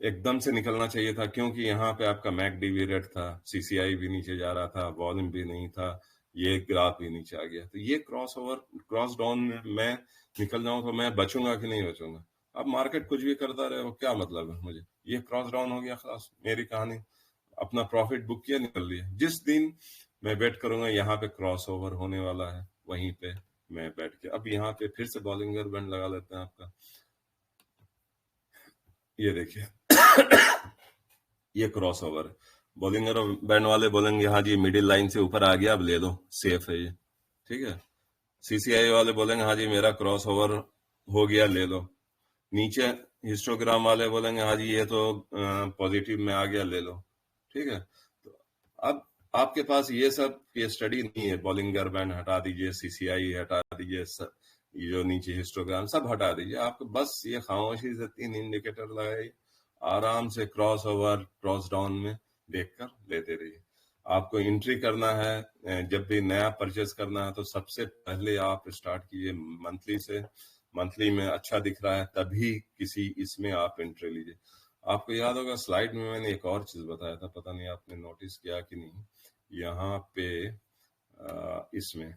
एकदम से निकलना चाहिए था, क्योंकि यहाँ पे आपका मैकडी भी रेड था, CCI भी नीचे जा रहा था, वॉल्यूम भी नहीं था, ये ग्राफ भी नीचे आ गया। तो ये क्रॉस डाउन में मैं निकल जाऊं तो मैं बचूंगा कि नहीं बचूंगा? अब मार्केट कुछ भी करता रहे, वो क्या मतलब है मुझे? ये क्रॉस डाउन हो गया, खलास मेरी कहानी, अपना प्रॉफिट बुक किया, निकल लिया। जिस दिन मैं वेट करूंगा यहाँ पे क्रॉस ओवर होने वाला है, वहीं पे मैं बैठ के, अब यहाँ पे फिर से बॉलिंगर बैंड लगा लेते हैं आपका। ये देखिए ये क्रॉस ओवर है, बॉलिंगर बैंड वाले बोलेंगे हाँ जी मिडिल लाइन से ऊपर आ गया, अब ले लो, सेफ है ये, ठीक है। CCI वाले बोलेंगे हाँ जी मेरा क्रॉस ओवर हो गया, ले लो। नीचे हिस्टोग्राम वाले बोलेंगे हाँ जी ये तो पॉजिटिव में आ गया, ले लो, ठीक है। तो अब आपके पास ये सब केस स्टडी नहीं है, बॉलिंगर बैंड हटा दीजिए, CCI हटा दीजिए, ये जो नीचे हिस्टोग्राम सब हटा दीजिए, आपको बस ये खामोशी से 3 इंडिकेटर लगाइए, आराम से क्रॉस ओवर क्रॉस डाउन में देखकर लेते रहिए। आपको एंट्री करना है, जब भी नया परचेस करना है तो सबसे पहले आप स्टार्ट कीजिए मंथली से, मंथली में अच्छा दिख रहा है तभी किसी इसमें आप एंट्री लीजिए। आपको याद होगा स्लाइड में मैंने एक और चीज बताया था, पता नहीं आपने नोटिस किया कि नहीं, यहाँ पे इसमें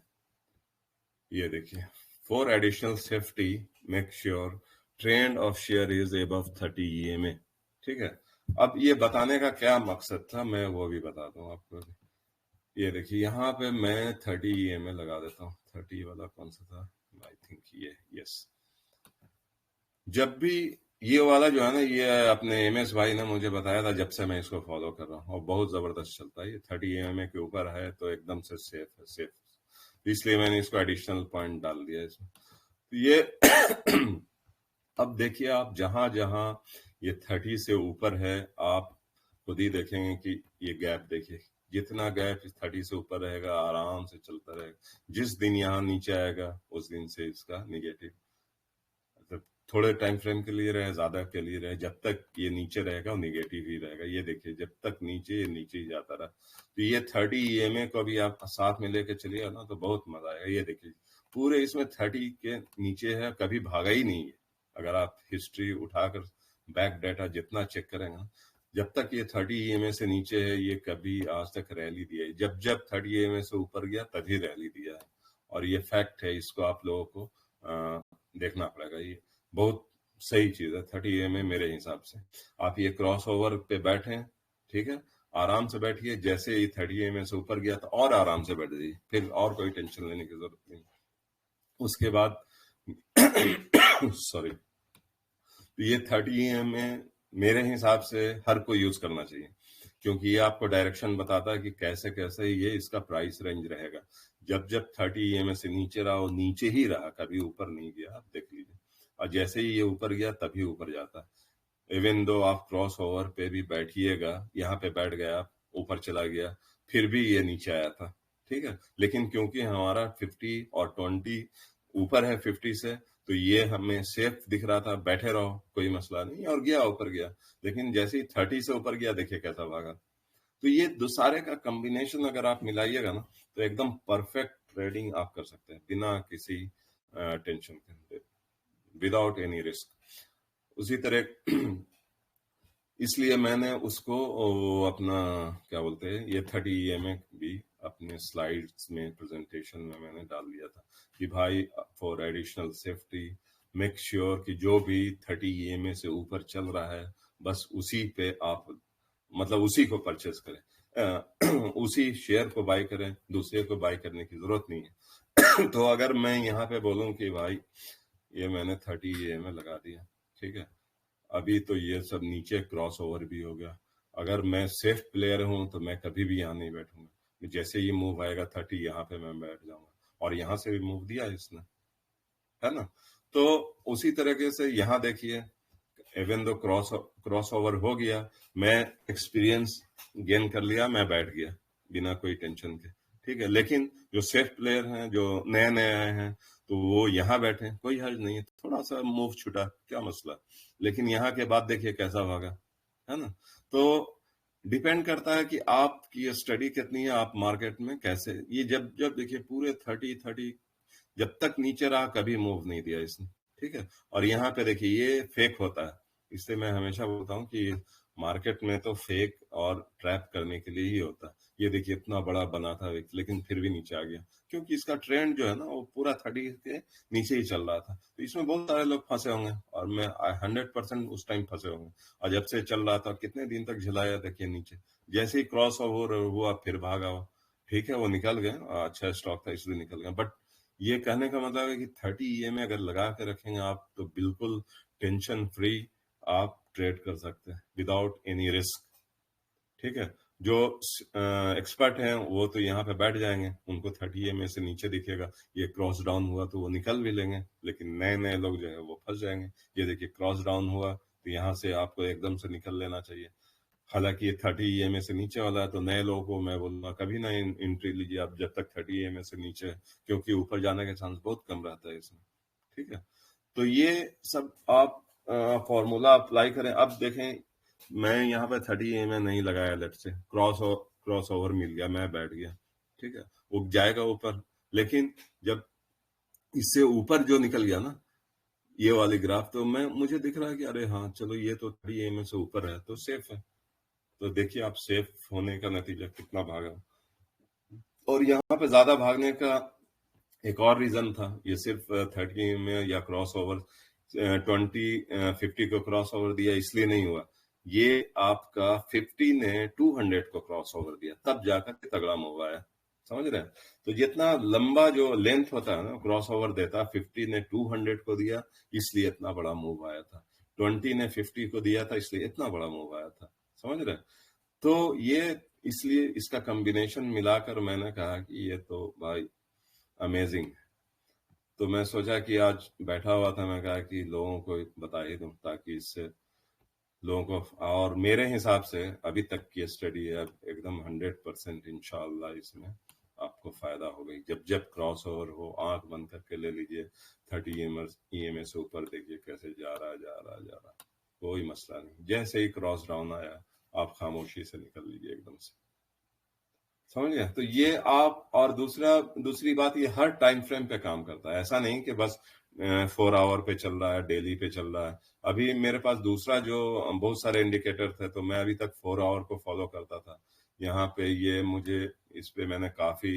ये देखिए, for additional safety make sure trend of share is above 30 EMA, ठीक है। अब ये बताने का क्या मकसद था, मैं वो भी बता दूं आपको। ये देखिए यहाँ पे मैं 30 EMA लगा देता हूँ, 30 वाला कौन सा था, आई थिंक ये, यस। जब भी ये वाला जो है ना, ये अपने MS भाई ने मुझे बताया था, जब से मैं इसको फॉलो कर रहा हूँ और बहुत जबरदस्त चलता है। ये 30 EMA के ऊपर है तो एकदम से सेफ है, सेफ, इसलिए मैंने इसको एडिशनल पॉइंट डाल दिया इसमें। तो ये अब देखिए आप जहां जहां ये 30 से ऊपर है, आप खुद ही देखेंगे कि ये गैप देखिए, जितना गैप 30 से ऊपर रहेगा आराम से चलता रहेगा। जिस दिन यहाँ नीचे आएगा उस दिन से इसका निगेटिव, थोड़े टाइम फ्रेम के लिए रहे, ज्यादा के लिए रहे, जब तक ये नीचे रहेगा वो निगेटिव ही रहेगा। ये देखिए जब तक नीचे, ये नीचे ही जाता रहा। तो ये 30 EMA को भी आप साथ में लेके चलिए ना तो बहुत मजा आएगा। ये देखिए पूरे इसमें 30 के नीचे है, कभी भागा ही नहीं है। अगर आप हिस्ट्री उठाकर बैक डाटा जितना चेक करेंगे, जब तक ये 30 EMA से नीचे है ये कभी आज तक रैली दिया है। जब जब 30 EMA से ऊपर गया तभी रैली दिया है, और ये फैक्ट है, इसको आप लोगों को देखना पड़ेगा। ये बहुत सही चीज है 30 EMA मेरे हिसाब से। आप ये क्रॉस ओवर पे बैठे, ठीक है, आराम से बैठिए। जैसे ही 30 EMA से ऊपर गया तो और आराम से बैठ जाइए, फिर और कोई टेंशन लेने की जरूरत नहीं। उसके बाद सॉरी, ये 30 EMA मेरे हिसाब से हर कोई यूज करना चाहिए, क्योंकि ये आपको डायरेक्शन बताता है कि कैसे कैसे ये इसका प्राइस रेंज रहेगा। जब जब 30 EMA से नीचे रहा, वो नीचे ही रहा, कभी ऊपर नहीं गया, आप देख लीजिए। और जैसे ही ये ऊपर गया तभी ऊपर जाता है। इवन दो आप क्रॉस ओवर पे भी बैठिएगा, यहाँ पे बैठ गया, ऊपर चला गया, फिर भी ये नीचे आया था, ठीक है। लेकिन क्योंकि हमारा 50 और 20 ऊपर है 50 से, तो ये हमें सेफ दिख रहा था, बैठे रहो कोई मसला नहीं, और गया ऊपर गया। लेकिन जैसे ही 30 से ऊपर गया, देखिए कैसा भागा। तो ये दो सारे का कॉम्बिनेशन अगर आप मिलाइएगा ना, तो एकदम परफेक्ट ट्रेडिंग आप कर सकते हैं बिना किसी टेंशन के, विदाउट एनी रिस्क। उसी तरह इसलिए मैंने उसको अपना क्या बोलते हैं ये 30 EMA भी अपने स्लाइड्स में प्रेजेंटेशन में मैंने डाल दिया था कि भाई for additional safety make sure कि जो भी 30 EMA से ऊपर चल रहा है बस उसी पे आप मतलब उसी को परचेस करें, उसी शेयर को बाय करें, दूसरे को बाय करने की जरूरत नहीं है। तो अगर मैं यहाँ पे बोलूं कि भाई ये मैंने 30 EMA लगा दिया, ठीक है, अभी तो ये सब नीचे क्रॉस ओवर भी हो गया, अगर मैं सेफ प्लेयर हूं तो मैं कभी भी यहाँ नहीं बैठूंगा, जैसे ये मूव आएगा 30 यहाँ पे मैं बैठ जाऊंगा, और यहाँ से भी मूव दिया इसने, है ना। तो उसी तरीके से यहाँ देखिए इवन दो क्रॉस ओवर हो गया, मैं एक्सपीरियंस गेन कर लिया, मैं बैठ गया बिना कोई टेंशन के, ठीक है। लेकिन जो सेफ प्लेयर हैं, जो नए नए आए हैं, तो वो यहाँ बैठे, कोई हर्ज नहीं है, थोड़ा सा मूव छूटा, क्या मसला। लेकिन यहाँ के बाद देखिए कैसा भागा, है ना। तो डिपेंड करता है कि आपकी स्टडी कितनी है, आप मार्केट में कैसे, ये जब जब देखिए पूरे 30 जब तक नीचे रहा कभी मूव नहीं दिया इसने, ठीक है। और यहाँ पे देखिए ये फेक होता है, इससे मैं हमेशा बोलता हूँ कि मार्केट में तो फेक और ट्रैप करने के लिए ही होता है। ये देखिए इतना बड़ा बना था लेकिन फिर भी नीचे आ गया, क्योंकि इसका ट्रेंड जो है ना वो पूरा 30 के नीचे ही चल रहा था। तो इसमें बहुत सारे लोग फंसे होंगे, और मैं 100% उस टाइम फंसे होंगे। और जब से चल रहा था कितने दिन तक झिलाया, देखिए नीचे जैसे ही क्रॉस ओवर हुआ फिर भागा हुआ, ठीक है, वो निकल गए, अच्छा स्टॉक था इसलिए निकल गया। बट ये कहने का मतलब है कि 30 EMA अगर लगा के रखेंगे आप तो बिल्कुल टेंशन फ्री आप ट्रेड कर सकते हैं विदाउट एनी रिस्क, ठीक है। जो एक्सपर्ट हैं वो तो यहाँ पे बैठ जाएंगे, उनको 30 EMA से नीचे दिखेगा, ये क्रॉस डाउन हुआ तो वो निकल भी लेंगे। लेकिन नए नए लोग जो है वो फंस जाएंगे। ये देखिए क्रॉस डाउन हुआ तो यहाँ से आपको एकदम से निकल लेना चाहिए। हालांकि ये 30 EMA से नीचे वाला है, तो नए लोगों को मैं बोलूंगा कभी ना एंट्री लीजिए आप जब तक 30 EMA से नीचे है, क्योंकि ऊपर जाने का चांस बहुत कम रहता है इसमें, ठीक है। तो ये सब आप फॉर्मूला अप्लाई करें। अब देखें मैं यहाँ पे 30 EMA नहीं लगाया, लेट से क्रॉस ओवर मिल गया, मैं बैठ गया, ठीक है, वो जाएगा ऊपर। लेकिन जब इससे ऊपर जो निकल गया ना ये वाली ग्राफ, तो मुझे दिख रहा है कि अरे हाँ चलो ये तो 30 EMA से ऊपर है तो सेफ है। तो देखिए आप सेफ होने का नतीजा कितना भागा। और यहाँ पे ज्यादा भागने का एक और रीजन था, ये सिर्फ 30 में या क्रॉस ओवर 50 को क्रॉस ओवर दिया इसलिए नहीं हुआ, ये आपका 50 ने 200 को क्रॉस ओवर दिया, तब जाकर तगड़ा मूव आया, समझ रहे हैं। तो जितना लंबा जो लेंथ होता है ना क्रॉस ओवर देता, 50 ने 200 को दिया इसलिए इतना बड़ा मूव आया था, 20 ने 50 को दिया था इसलिए इतना बड़ा मूव आया था, समझ रहे हैं। तो ये इसलिए इसका कॉम्बिनेशन मिलाकर मैंने कहा कि ये तो भाई अमेजिंग। तो मैं सोचा कि आज बैठा हुआ था, मैं कहा कि लोगों को बता ही दूं ताकि इससे लोगों को, और मेरे हिसाब से अभी तक की स्टडी है एकदम 100% इंशाल्लाह इसमें आपको फायदा हो गई। जब जब क्रॉस ओवर हो आंख बंद करके ले लीजिए, 30 EMA से ऊपर देखिए कैसे जा रहा, कोई मसला नहीं। जैसे ही क्रॉस डाउन आया आप खामोशी से निकल लीजिए एकदम से, समझ गए। तो ये आप, और दूसरी बात, ये हर टाइम फ्रेम पे काम करता है, ऐसा नहीं कि बस 4 आवर पे चल रहा है, डेली पे चल रहा है। अभी मेरे पास दूसरा जो बहुत सारे इंडिकेटर थे, तो मैं अभी तक 4 आवर को फॉलो करता था। यहाँ पे ये मुझे इस पे मैंने काफी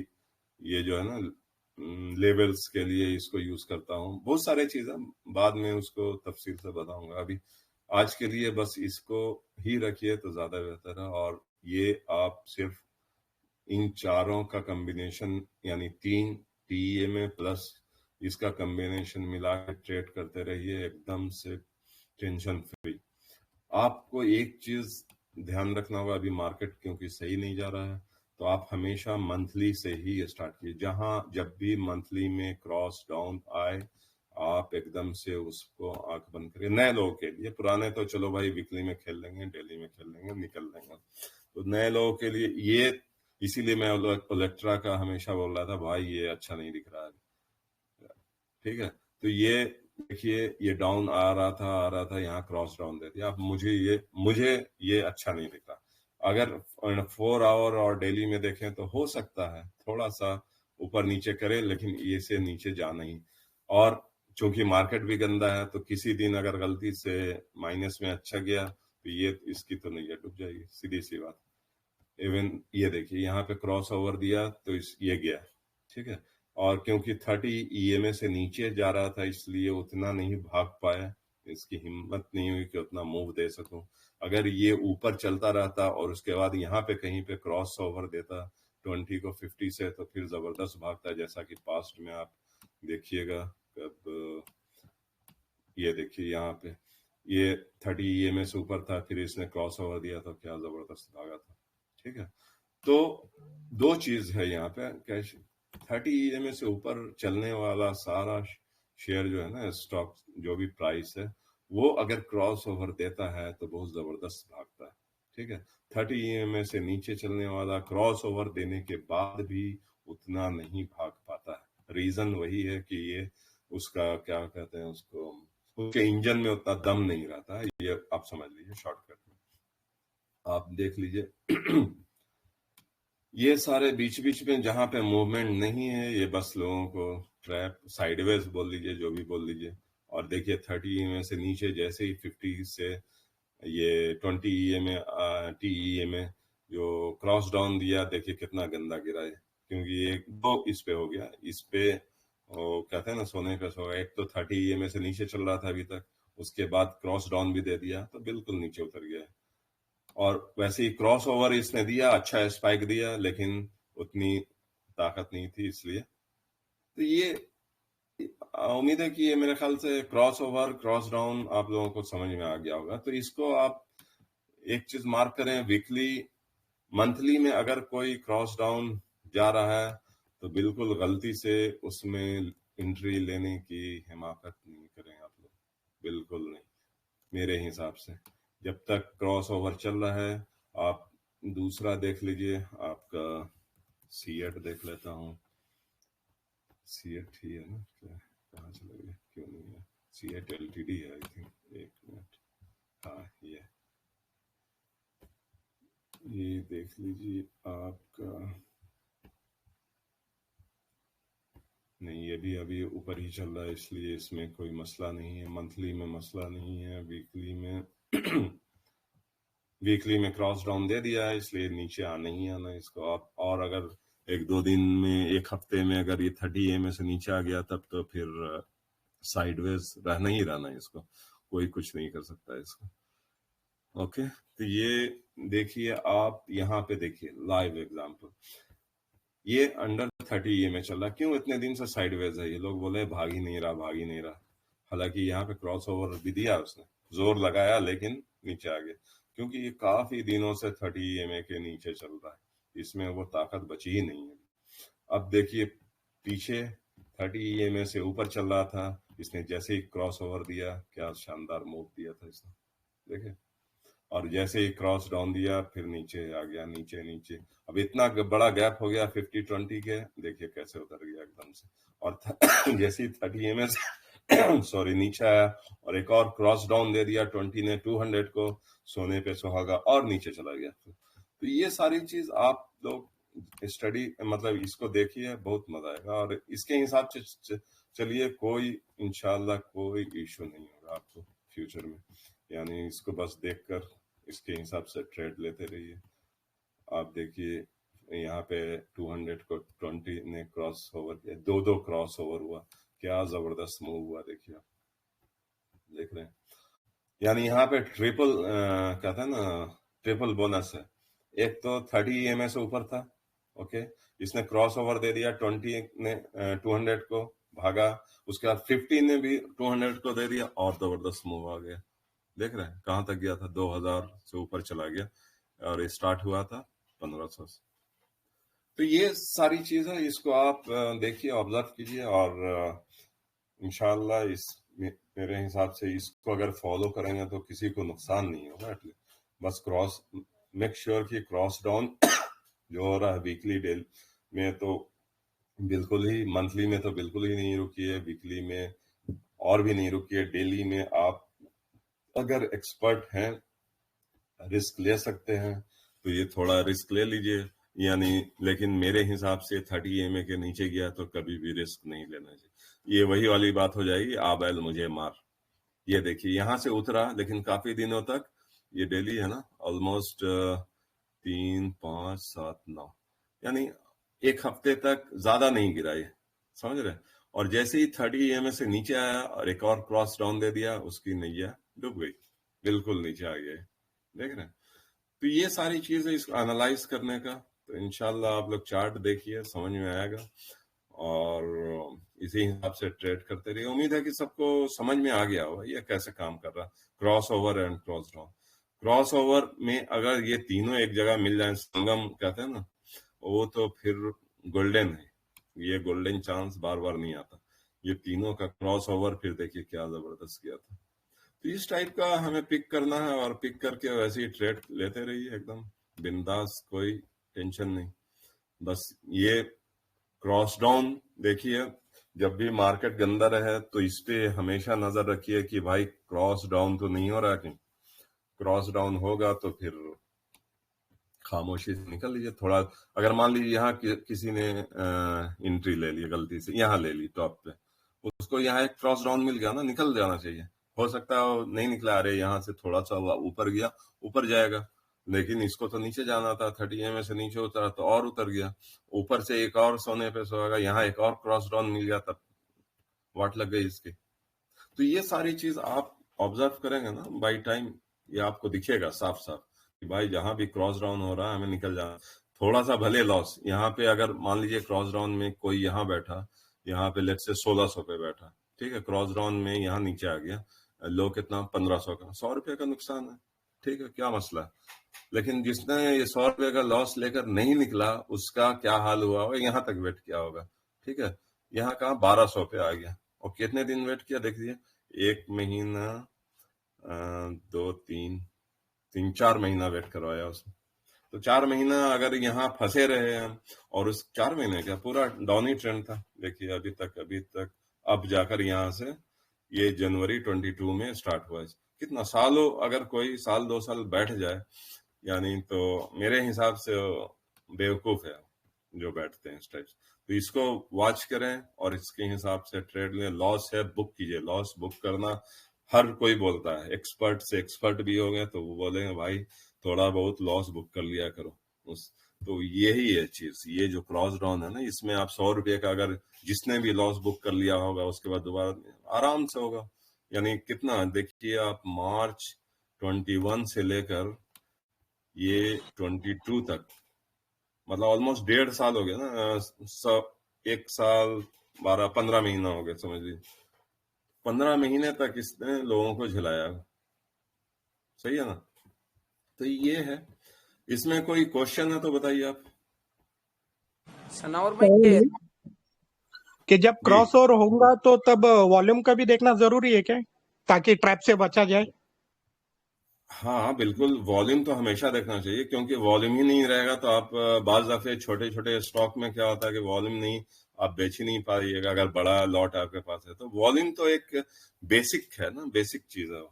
ये जो है ना लेवल्स के लिए इसको यूज करता हूँ। बहुत सारे चीजें बाद में उसको तफसील से बताऊंगा, अभी आज के लिए बस इसको ही रखिए तो ज्यादा बेहतर है। और ये आप सिर्फ इन चारों का कॉम्बिनेशन यानी 3 TEMA प्लस इसका कॉम्बिनेशन मिला के ट्रेड करते रहिए एकदम से टेंशन फ्री। आपको एक चीज ध्यान रखना होगा, अभी मार्केट क्योंकि सही नहीं जा रहा है, तो आप हमेशा मंथली से ही स्टार्ट कीजिए। जब भी मंथली में क्रॉस डाउन आए आप एकदम से उसको आंख बंद करिए। नए लोगों के लिए, पुराने तो चलो भाई वीकली में खेल लेंगे, डेली में खेल लेंगे, निकल लेंगे। तो नए लोगों के लिए ये, इसीलिए मैं ओलेक्ट्रा का हमेशा बोल रहा था भाई ये अच्छा नहीं दिख रहा है, ठीक है। तो ये देखिए ये डाउन आ रहा था, यहाँ क्रॉस डाउन दे दिया। अब मुझे ये अच्छा नहीं दिख रहा। अगर 4 आवर और डेली में देखें तो हो सकता है थोड़ा सा ऊपर नीचे करे, लेकिन ये से नीचे जाना ही। और चूंकि मार्केट भी गंदा है तो किसी दिन अगर गलती से माइनस में अच्छा गया तो ये इसकी तो नहीं डूब जाएगी, सीधी सी बात। इवन ये देखिए यहाँ पे क्रॉस ओवर दिया तो ये गया, ठीक है। और क्योंकि 30 EMA से नीचे जा रहा था इसलिए उतना नहीं भाग पाया, इसकी हिम्मत नहीं हुई कि उतना मूव दे सकूं। अगर ये ऊपर चलता रहता और उसके बाद यहाँ पे कहीं पे क्रॉस ओवर देता 20 को 50 से तो फिर जबरदस्त भागता, जैसा कि पास्ट में आप देखिएगा। कब ये देखिए यहाँ पे ये 30 EMA से ऊपर था, फिर इसने क्रॉस ओवर दिया तो क्या जबरदस्त भागा था, ठीक है। तो दो चीज है यहाँ पे, कैश 30 EMA से ऊपर चलने वाला सारा शेयर जो है ना, स्टॉक जो भी प्राइस है, वो अगर क्रॉस ओवर देता है तो बहुत जबरदस्त भागता है, ठीक है। 30 EMA से नीचे चलने वाला क्रॉस ओवर देने के बाद भी उतना नहीं भाग पाता है। रीजन वही है कि ये उसका क्या कहते हैं उसको, उसके इंजन में उतना दम नहीं रहता है। ये आप समझ लीजिए शॉर्टकट में। आप देख लीजिए ये सारे बीच बीच में जहां पे मूवमेंट नहीं है, ये बस लोगों को ट्रैप, साइडवेज बोल लीजिए, जो भी बोल लीजिए। और देखिए 30 EMA से नीचे जैसे ही 50 से ये 20 EMA TEMA जो क्रॉस डाउन दिया, देखिए कितना गंदा गिरा है। क्योंकि एक दो इस पे हो गया, इस पे कहते हैं ना सोने पे सो, एक तो 30 EMA से नीचे चल रहा था अभी तक, उसके बाद क्रॉस डाउन भी दे दिया तो बिल्कुल नीचे उतर गया है। और वैसे ही क्रॉस ओवर इसने दिया, अच्छा स्पाइक दिया, लेकिन उतनी ताकत नहीं थी, इसलिए तो ये उम्मीद है कि ये मेरे ख्याल से क्रॉस ओवर क्रॉस डाउन आप लोगों को समझ में आ गया होगा। तो इसको आप एक चीज मार्क करें, वीकली मंथली में अगर कोई क्रॉस डाउन जा रहा है तो बिल्कुल गलती से उसमें एंट्री लेने की हिमाकत नहीं करें आप लोग, बिल्कुल नहीं मेरे हिसाब से। जब तक क्रॉस ओवर चल रहा है, आप दूसरा देख लीजिए, आपका सीएट देख लेता हूँ। सीएट ही है ना, क्या कहाँ चला गया, क्यों नहीं है? सीएट LTD है आई थिंक, एक मिनट, हाँ ये देख लीजिए आपका, नहीं ये भी अभी ऊपर ही चल रहा है, इसलिए इसमें कोई मसला नहीं है। मंथली में मसला नहीं है, वीकली में वीकली में क्रॉस डाउन दे दिया है, इसलिए नीचे आना ही आना इसको आप। और अगर एक दो दिन में, एक हफ्ते में अगर ये 30 EMA से नीचे आ गया तब तो फिर साइडवेज रहना ही रहना है इसको, कोई कुछ नहीं कर सकता इसको। ओके, तो ये देखिए आप यहाँ पे देखिए लाइव एग्जांपल, ये अंडर 30 EMA चल रहा, क्यों इतने दिन से साइडवेज है? ये लोग बोले भाग ही नहीं रहा। हालांकि यहाँ पे क्रॉस ओवर भी दिया, उसने जोर लगाया लेकिन नीचे आ गया, क्योंकि ये काफी दिनों से 30 EMA के नीचे चल रहा है, इसमें वो ताकत बची ही नहीं है। अब देखिए पीछे 30 EMA से ऊपर चल रहा था, इसने जैसे ही क्रॉस ओवर दिया, क्या शानदार मूव दिया था इसने, देखे। और जैसे ही क्रॉस डाउन दिया फिर नीचे आ गया, नीचे। अब इतना बड़ा गैप हो गया 50-20 के, देखिए कैसे उतर गया एकदम से। और जैसे ही 30 EMA सॉरी नीचे आया और एक और क्रॉस डाउन दे दिया 20 ने 200 को, सोने पे सुहागा, और नीचे चला गया। तो ये सारी चीज आप लोग स्टडी मतलब इसको देखिए, बहुत मजा आएगा। और इसके हिसाब से चलिए, कोई इंशाल्लाह कोई इशू नहीं होगा आपको फ्यूचर में, यानी इसको बस देखकर इसके हिसाब से ट्रेड लेते रहिए। आप देखिए यहाँ पे 200 को 20 ने क्रॉस ओवर किया, दो क्रॉस ओवर हुआ, क्या जबरदस्त मूव हुआ, देखिए आप देख रहे हैं। यानी यहाँ पे ट्रिपल कहता है ना, ट्रिपल बोनस है। एक तो 30 EMA से ऊपर था, ओके, इसने क्रॉस ओवर दे दिया, 20 ने 200 को भागा, उसके बाद 50 ने भी 200 को दे दिया, और जबरदस्त मूव आ गया। देख रहे हैं कहाँ तक गया था, 2000 से ऊपर चला गया, और स्टार्ट हुआ था 1500 से। तो ये सारी चीज है, इसको आप देखिए, ऑब्जर्व कीजिए, और इंशाल्लाह इस मेरे हिसाब से इसको अगर फॉलो करेंगे तो किसी को नुकसान नहीं होगा। एटलीस्ट बस क्रॉस मेक श्योर कि क्रॉस डाउन जो हो रहा है वीकली डे में तो बिल्कुल ही, मंथली में तो बिल्कुल ही नहीं रुकी है, वीकली में और भी नहीं रुकी है, डेली में आप अगर एक्सपर्ट हैं, रिस्क ले सकते हैं तो ये थोड़ा रिस्क ले लीजिए। यानी लेकिन मेरे हिसाब से 30 EMA के नीचे गया तो कभी भी रिस्क नहीं लेना चाहिए। ये वही वाली बात हो जाएगी, आ बैल मुझे मार। ये देखिए यहाँ से उतरा, लेकिन काफी दिनों तक ये डेली है ना, ऑलमोस्ट 3, 5, 7, 9 यानी एक हफ्ते तक ज्यादा नहीं गिरा ये, समझ रहे। और जैसे ही 30 EMA से नीचे आया और एक और क्रॉस डाउन दे दिया, उसकी नैया डूब गई, बिल्कुल नीचे आ गया। देख रहे हैं। तो ये सारी चीजें इसको एनालाइज करने का, तो इंशाल्लाह आप लोग चार्ट देखिए, समझ में आएगा और इसी हिसाब से ट्रेड करते रहिए। उम्मीद है कि सबको समझ में आ गया होगा ये कैसे काम कर रहा, cross over and cross down. Cross over में अगर ये तीनों एक जगह मिल जाए, संगम कहते हैं ना, वो तो फिर गोल्डन है। ये गोल्डन चांस बार बार नहीं आता। ये तीनों का क्रॉस ओवर फिर देखिए क्या जबरदस्त किया था। तो इस टाइप का हमें पिक करना है और पिक करके वैसे ही ट्रेड लेते रहिए, एकदम बिंदास, कोई टेंशन नहीं। बस ये क्रॉस डाउन देखिए, जब भी मार्केट गंदा रहे तो इस पे हमेशा नजर रखिए कि भाई क्रॉस डाउन तो नहीं हो रहा। कि क्रॉस डाउन होगा तो फिर खामोशी से निकल लीजिए थोड़ा। अगर मान लीजिए यहाँ किसी ने एंट्री ले ली गलती से, यहाँ ले ली टॉप पे, उसको यहाँ एक क्रॉस डाउन मिल गया ना, निकल जाना चाहिए। हो सकता है नहीं निकला, अरे यहाँ से थोड़ा सा ऊपर गया, ऊपर जाएगा, लेकिन इसको तो नीचे जाना था। 30 EMA से नीचे उतरा तो और उतर गया, ऊपर से एक और सोने पे सोएगा, यहाँ एक और क्रॉस डाउन मिल गया, तब वाट लग गई इसकी। तो ये सारी चीज आप ऑब्जर्व करेंगे ना बाई टाइम, ये आपको दिखेगा साफ साफ कि भाई जहां भी क्रॉस डाउन हो रहा है हमें निकल जाना। थोड़ा सा भले लॉस यहाँ पे, अगर मान लीजिए क्रॉस डाउन में कोई यहाँ बैठा, यहाँ पे लेट से 1600 पे बैठा, ठीक है, क्रॉस डाउन में यहाँ नीचे आ गया, लो कितना 1500 का, 100 रुपये का नुकसान है, ठीक है, क्या मसला है। लेकिन जिसने ये 100 रुपये का लॉस लेकर नहीं निकला, उसका क्या हाल हुआ होगा, यहाँ तक वेट किया होगा, ठीक है, यहाँ कहा 1200 पे आ गया, और कितने दिन वेट किया देखिए, 1 महीना, 2, 3, 4 महीना वेट करवाया उसने। तो 4 महीना अगर यहाँ फंसे रहे हम, और उस 4 महीने का पूरा डाउन ही ट्रेंड था, देखिए अभी तक अब जाकर यहाँ से ये जनवरी 22 में स्टार्ट हुआ है। कितना सालों, अगर कोई साल 2 साल बैठ जाए यानी, तो मेरे हिसाब से बेवकूफ है जो बैठते हैं इस टाइप से। तो इसको वॉच करें और इसके हिसाब से ट्रेड लें। लॉस है बुक कीजिए, लॉस बुक करना हर कोई बोलता है, एक्सपर्ट से एक्सपर्ट भी हो गए तो वो बोलेंगे भाई थोड़ा बहुत लॉस बुक कर लिया करो उस। तो यही है चीज, ये जो क्रॉस डाउन है ना, इसमें आप 100 रुपये का अगर जिसने भी लॉस बुक कर लिया होगा, उसके बाद दोबारा आराम से होगा। यानी कितना देखिए आप, मार्च 21 से लेकर ये 22 तक, मतलब ऑलमोस्ट 1.5 साल हो गया ना, 1 साल 15 महीना हो गया समझ लीजिए। 15 महीने तक इसने लोगों को झिलाया, सही है ना। तो ये है, इसमें कोई क्वेश्चन है तो बताइए आप। सनावर भाई, कि जब क्रॉस ओवर होगा तो तब वॉल्यूम का भी देखना जरूरी है क्या, ताकि ट्रैप से बचा जाए? हाँ बिल्कुल, वॉल्यूम तो हमेशा देखना चाहिए, क्योंकि वॉल्यूम ही नहीं रहेगा तो आप बाज दफे छोटे छोटे स्टॉक में क्या होता है कि वॉल्यूम नहीं, आप बेच ही नहीं पाइएगा अगर बड़ा लॉट आपके पास है। तो वॉल्यूम तो एक बेसिक है ना, बेसिक चीज है,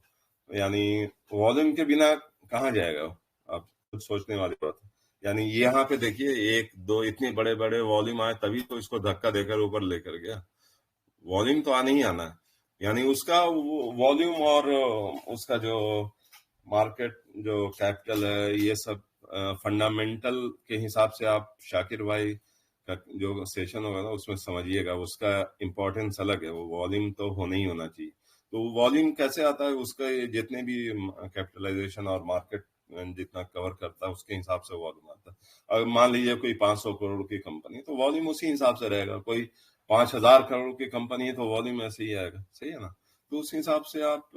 यानी वॉल्यूम के बिना कहाँ जाएगा आप, खुद सोचने वाली बात है। यानी यहाँ पे देखिए 1, 2 इतने बड़े बड़े वॉल्यूम आए, तभी तो इसको धक्का देकर ऊपर लेकर गया। वॉल्यूम तो आने ही आना है, यानी उसका वॉल्यूम और उसका जो मार्केट जो कैपिटल है, ये सब फंडामेंटल के हिसाब से आप शाकिर भाई का जो सेशन होगा ना उसमें समझिएगा, उसका इम्पोर्टेंस अलग है। वो वॉल्यूम तो होना ही होना चाहिए। तो वॉल्यूम कैसे आता है, उसका जितने भी कैपिटलाइजेशन और मार्केट जितना कवर करता है उसके हिसाब से वॉल्यूम आता है। अगर मान लीजिए कोई 500 करोड़ की कंपनी, तो वॉल्यूम उसी हिसाब से रहेगा। कोई 5000 करोड़ की कंपनी है तो वॉल्यूम ऐसे ही आएगा, सही है ना। तो उस हिसाब से आप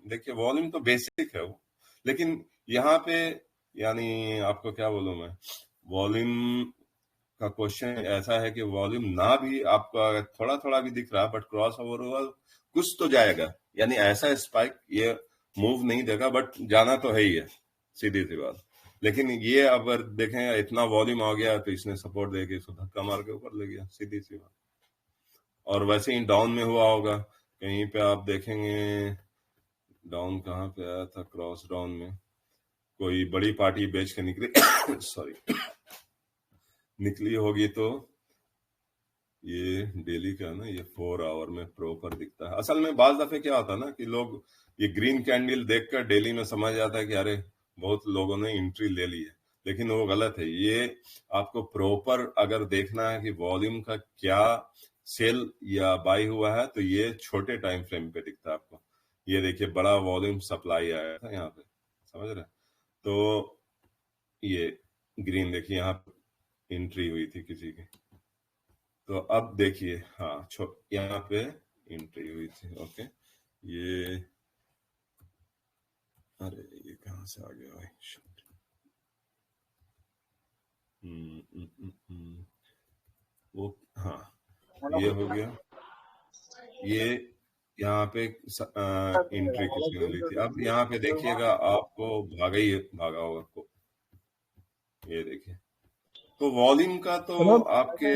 देखिए, वॉल्यूम तो बेसिक है वो। लेकिन यहाँ पे यानी आपको क्या बोलूं मैं, वॉल्यूम का क्वेश्चन ऐसा है कि वॉल्यूम ना भी आपका थोड़ा थोड़ा भी दिख रहा, बट क्रॉस ओवर हुआ कुछ तो जाएगा। यानी ऐसा स्पाइक ये मूव नहीं देगा, बट जाना तो है ही है, सीधी सी बात। लेकिन ये अगर देखें इतना वॉल्यूम आ गया तो इसने सपोर्ट देके इसको धक्का मार के ऊपर ले गया, सीधी सी बात। और वैसे ही डाउन में हुआ होगा कहीं पे, आप देखेंगे डाउन कहाँ पे आया था, क्रॉस डाउन में कोई बड़ी पार्टी बेच के निकली सॉरी निकली होगी तो ये डेली का ना, ये 4 आवर में प्रॉपर दिखता है। असल में बाज दफे क्या होता है ना कि लोग ये ग्रीन कैंडल देखकर डेली में समझ जाता है कि अरे बहुत लोगों ने एंट्री ले ली है, लेकिन वो गलत है। ये आपको प्रॉपर अगर देखना है कि वॉल्यूम का क्या सेल या बाई हुआ है, तो ये छोटे टाइम फ्रेम पे दिखता है आपको। ये देखिए बड़ा वॉल्यूम सप्लाई आया था यहाँ पे, समझ रहे? तो ये ग्रीन देखिए यहाँ एंट्री हुई थी किसी की, तो अब देखिए हाँ यहाँ पे एंट्री हुई थी। ओके, ये अरे ये कहाँ से आ गया भाई? वो हाँ, ये हो गया। ये यहाँ पे एंट्री किसी ने ली थी। अब यहाँ पे देखिएगा आपको भागा होगा को, ये देखिए। तो वॉल्यूम का तो आपके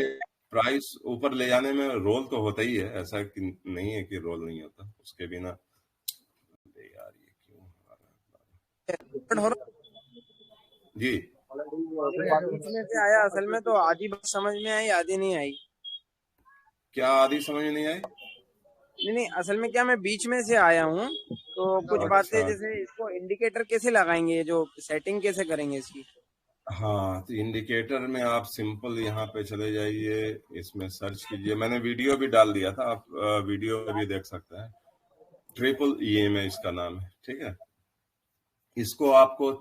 प्राइस ऊपर ले जाने में रोल तो होता ही है, ऐसा कि नहीं है कि रोल नहीं होता। उसके बिना यार ये क्यों जी बीच में से आया, असल में तो आधी बात समझ में आई, आधी नहीं आई। क्या आधी समझ में नहीं आई? नहीं, असल में क्या, मैं बीच में से आया हूँ, तो कुछ बातें जैसे इसको इंडिकेटर कैसे लगाएंगे, जो सेटिंग कैसे करेंगे इसकी? हाँ, तो इंडिकेटर में आप सिंपल यहाँ पे चले जाइए, इसमें सर्च कीजिए। मैंने वीडियो भी डाल दिया था, आप वीडियो में भी देख सकते हैं। ट्रिपल EMA इसका नाम है, ठीक है। इसको आपको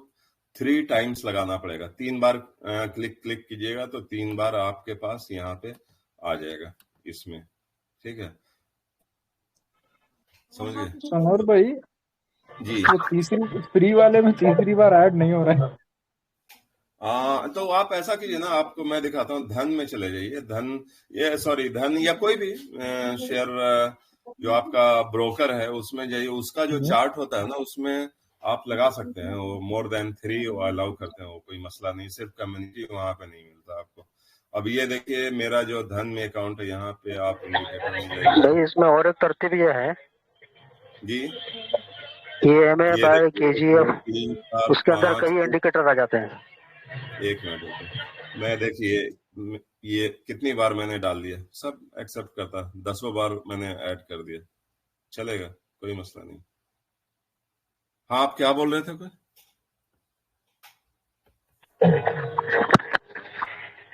3 टाइम्स लगाना पड़ेगा। 3 बार क्लिक कीजिएगा तो 3 बार आपके पास यहाँ पे आ जाएगा इसमें, ठीक है, समझ गए? सनोर भाई जी, वो तीसरी फ्री वाले में तीसरी बार ऐड नहीं हो रहा है। तो आप ऐसा कीजिए ना, आपको मैं दिखाता हूँ। धन में चले जाइए, धन या कोई भी शेयर जो आपका ब्रोकर है उसमें जाइए। उसका जो चार्ट होता है ना, उसमें आप लगा सकते हैं। वो मोर देन 3 वो अलाउ करते हैं, वो कोई मसला नहीं। सिर्फ कम्युनिटी वहां पे नहीं मिलता आपको। अब ये देखिए मेरा जो धन में अकाउंट है, यहाँ पे आप इंडिकेटर में जाइए। इसमें और एक तरतीब ये है जी, EMA बाय KGF, उसके अंदर कई 4 इंडिकेटर आ जाते हैं। एक मिनट, मैं देखिए ये कितनी बार मैंने डाल दिया, सब एक्सेप्ट करता। 10 बार मैंने ऐड कर दिया, चलेगा, कोई मसला नहीं। हाँ, आप क्या बोल रहे थे? कोई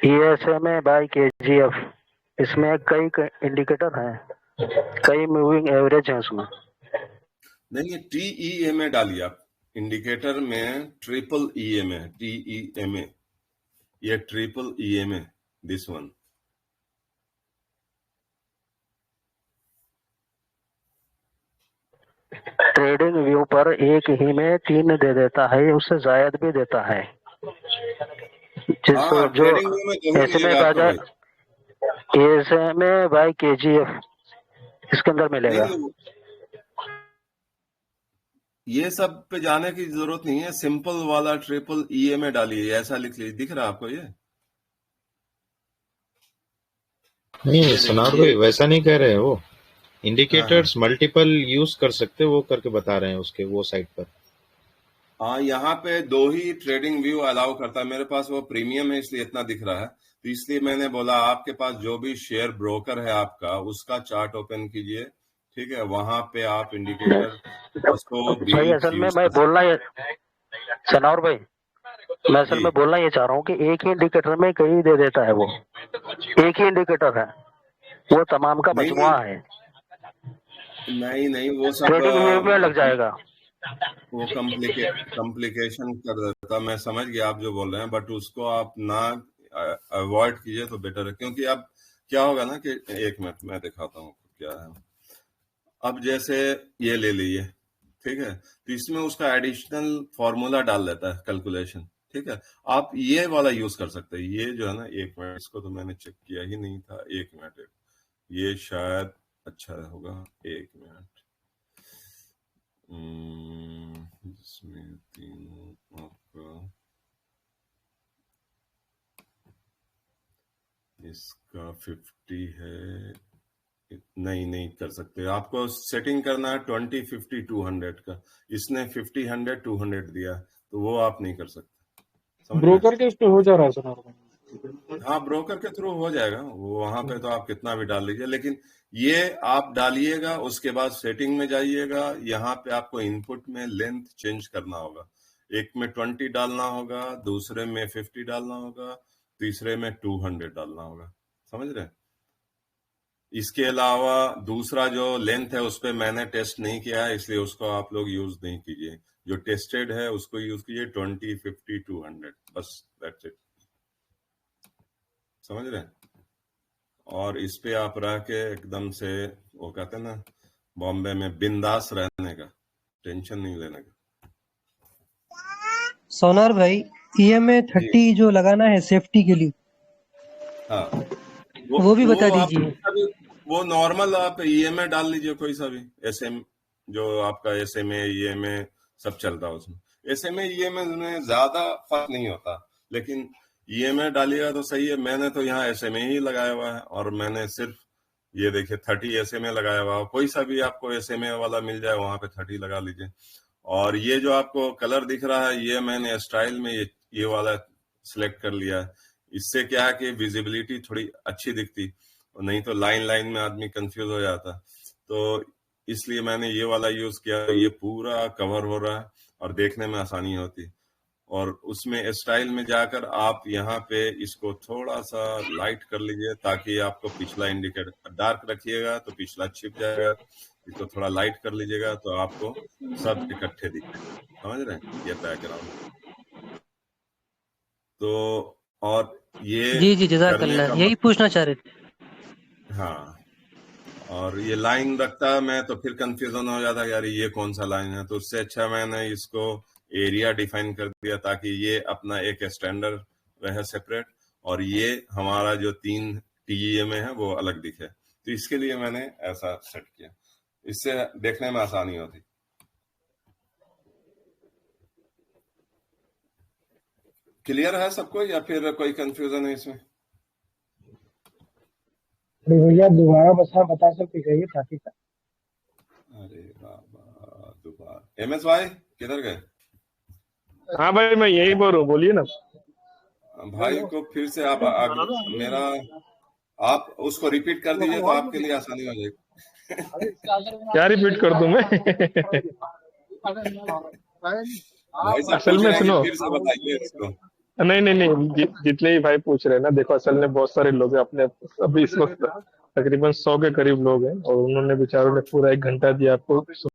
ESMA बाय KGF, इसमें कई इंडिकेटर हैं, कई मूविंग एवरेज हैं उसमें। नहीं, TEMA डालिए आप। इंडिकेटर में ट्रिपल EMA, TEMA, ये triple EMA, this one. Trading view पर एक ही में 3 दे देता है, उससे जायद भी देता है। हाँ, जो ट्रेडिंग व्यू में जो SMA बाय KGF इसके अंदर मिलेगा। ये सब पे जाने की जरूरत नहीं है। सिंपल वाला ट्रिपल EMA डालिए, ऐसा लिख लीजिए। दिख रहा है आपको ये? नहीं सनार भाई, वैसा नहीं कह रहे हैं वो। इंडिकेटर्स मल्टीपल यूज कर सकते, वो करके बता रहे हैं उसके वो साइट पर। हाँ, यहाँ पे 2 ही ट्रेडिंग व्यू अलाउ करता है। मेरे पास वो प्रीमियम है, इसलिए इतना दिख रहा है। तो इसलिए मैंने बोला आपके पास जो भी शेयर ब्रोकर है आपका, उसका चार्ट ओपन कीजिए, ठीक है। वहां पे आप इंडिकेटर उसको भाई असल में मैं बोलना ये सनौर भाई, मैं असल में बोलना ये चाह रहा हूँ कि एक ही इंडिकेटर में कई दे देता है। वो एक ही इंडिकेटर है, वो तमाम का मजमुआ है। नहीं, वो सब ट्रेडिंग व्यू में लग जाएगा, वो कॉम्प्लिकेशन कर देता। मैं समझ गया आप जो बोल रहे हैं, बट उसको आप ना अवॉइड कीजिए तो बेटर है। क्योंकि अब क्या होगा ना कि एक मिनट मैं दिखाता हूँ क्या है। अब जैसे ये ले लीजिए, ठीक है, तो इसमें उसका एडिशनल फॉर्मूला डाल देता है कैलकुलेशन, ठीक है। आप ये वाला यूज कर सकते हैं। ये जो है ना, एक मिनट, इसको तो मैंने चेक किया ही नहीं था। एक मिनट, ये शायद अच्छा होगा। एक मिनट, जिसमें तीनों आपका इसका 50 है। नहीं कर सकते। आपको सेटिंग करना है 20, 50, 200 का। इसने 50, 100, 200 दिया, तो वो आप नहीं कर सकते। ब्रोकर के उस पे हो जा रहा है सर। हाँ, ब्रोकर के थ्रू हो जाएगा वो, वहां पे तो आप कितना भी डाल लीजिए, लेकिन ये आप डालिएगा, उसके बाद सेटिंग में जाइएगा, यहाँ पे आपको इनपुट में लेंथ चेंज करना होगा। एक में 20 डालना होगा, दूसरे में 50 डालना होगा, तीसरे में 200 डालना होगा, समझ रहे हैं? इसके अलावा दूसरा जो लेंथ है उस पर मैंने टेस्ट नहीं किया है, इसलिए उसको आप लोग यूज नहीं कीजिए। जो टेस्टेड है उसको यूज कीजिए, 20, 50, 200, बस दैट्स इट, समझ रहे हैं? और इस पे आप रह के एकदम से, वो कहते हैं ना बॉम्बे में, बिंदास रहने का, टेंशन नहीं लेने का। सोनार भाई, EMA 30 जो लगाना है सेफ्टी के लिए, हाँ, वो भी बता आप दीजिए। वो नॉर्मल आप EMA डाल लीजिए, कोई सा भी SM, जो आपका SMA EMA सब चलता है उसमें। SMA EMA में ज्यादा फर्क नहीं होता, लेकिन EMA डालिएगा तो सही है। मैंने तो यहाँ SMA ही लगाया हुआ है, और मैंने सिर्फ ये देखिए 30 SMA लगाया हुआ है। कोई सा भी आपको SMA वाला मिल जाए वहां पे 30 लगा लीजिए। और ये जो आपको कलर दिख रहा है, ये मैंने स्टाइल में ये वाला सिलेक्ट कर लिया है। इससे क्या है कि विजिबिलिटी थोड़ी अच्छी दिखती, नहीं तो लाइन लाइन में आदमी कंफ्यूज हो जाता। तो इसलिए मैंने ये वाला यूज किया, ये पूरा कवर हो रहा है और देखने में आसानी होती। और उसमें स्टाइल में जाकर आप यहाँ पे इसको थोड़ा सा लाइट कर लीजिए, ताकि आपको पिछला इंडिकेटर, डार्क रखिएगा तो पिछला छिप जाएगा, इसको थोड़ा लाइट कर लीजिएगा तो आपको सब इकट्ठे दिखेगा, समझ रहे हैं? ये बैकग्राउंड। तो और ये जी जी, करने जज़ाकल्लाह, का यही पूछना चाह रहे थे। हाँ, और ये लाइन रखता है मैं तो फिर कंफ्यूजन हो जाता है, यार ये कौन सा लाइन है। तो उससे अच्छा मैंने इसको एरिया डिफाइन कर दिया, ताकि ये अपना एक स्टैंडर्ड रहे सेपरेट, और ये हमारा जो 3 TEMA है वो अलग दिखे। तो इसके लिए मैंने ऐसा सेट किया, इससे देखने में आसानी होती। क्लियर है सबको, या फिर कोई कंफ्यूजन है इसमें? भैया दोबारा बस आप बता सकते कहिए ताकि अरे बाबा, दोबारा MS भाई किधर गए? हाँ भाई, मैं यही बोल रहा हूँ, बोलिए ना भाई को फिर से आप मेरा आप उसको रिपीट कर दीजिए तो आपके लिए आसानी हो जाएगी। क्या रिपीट कर दूं मैं? भाई साहब असल में सुनो, फिर से बताइए इसको। नहीं, जितने ही भाई पूछ रहे हैं ना, देखो असल में बहुत सारे लोग हैं अपने, अभी इस वक्त तकरीबन 100 के करीब लोग हैं, और उन्होंने बेचारों ने पूरा 1 घंटा दिया आपको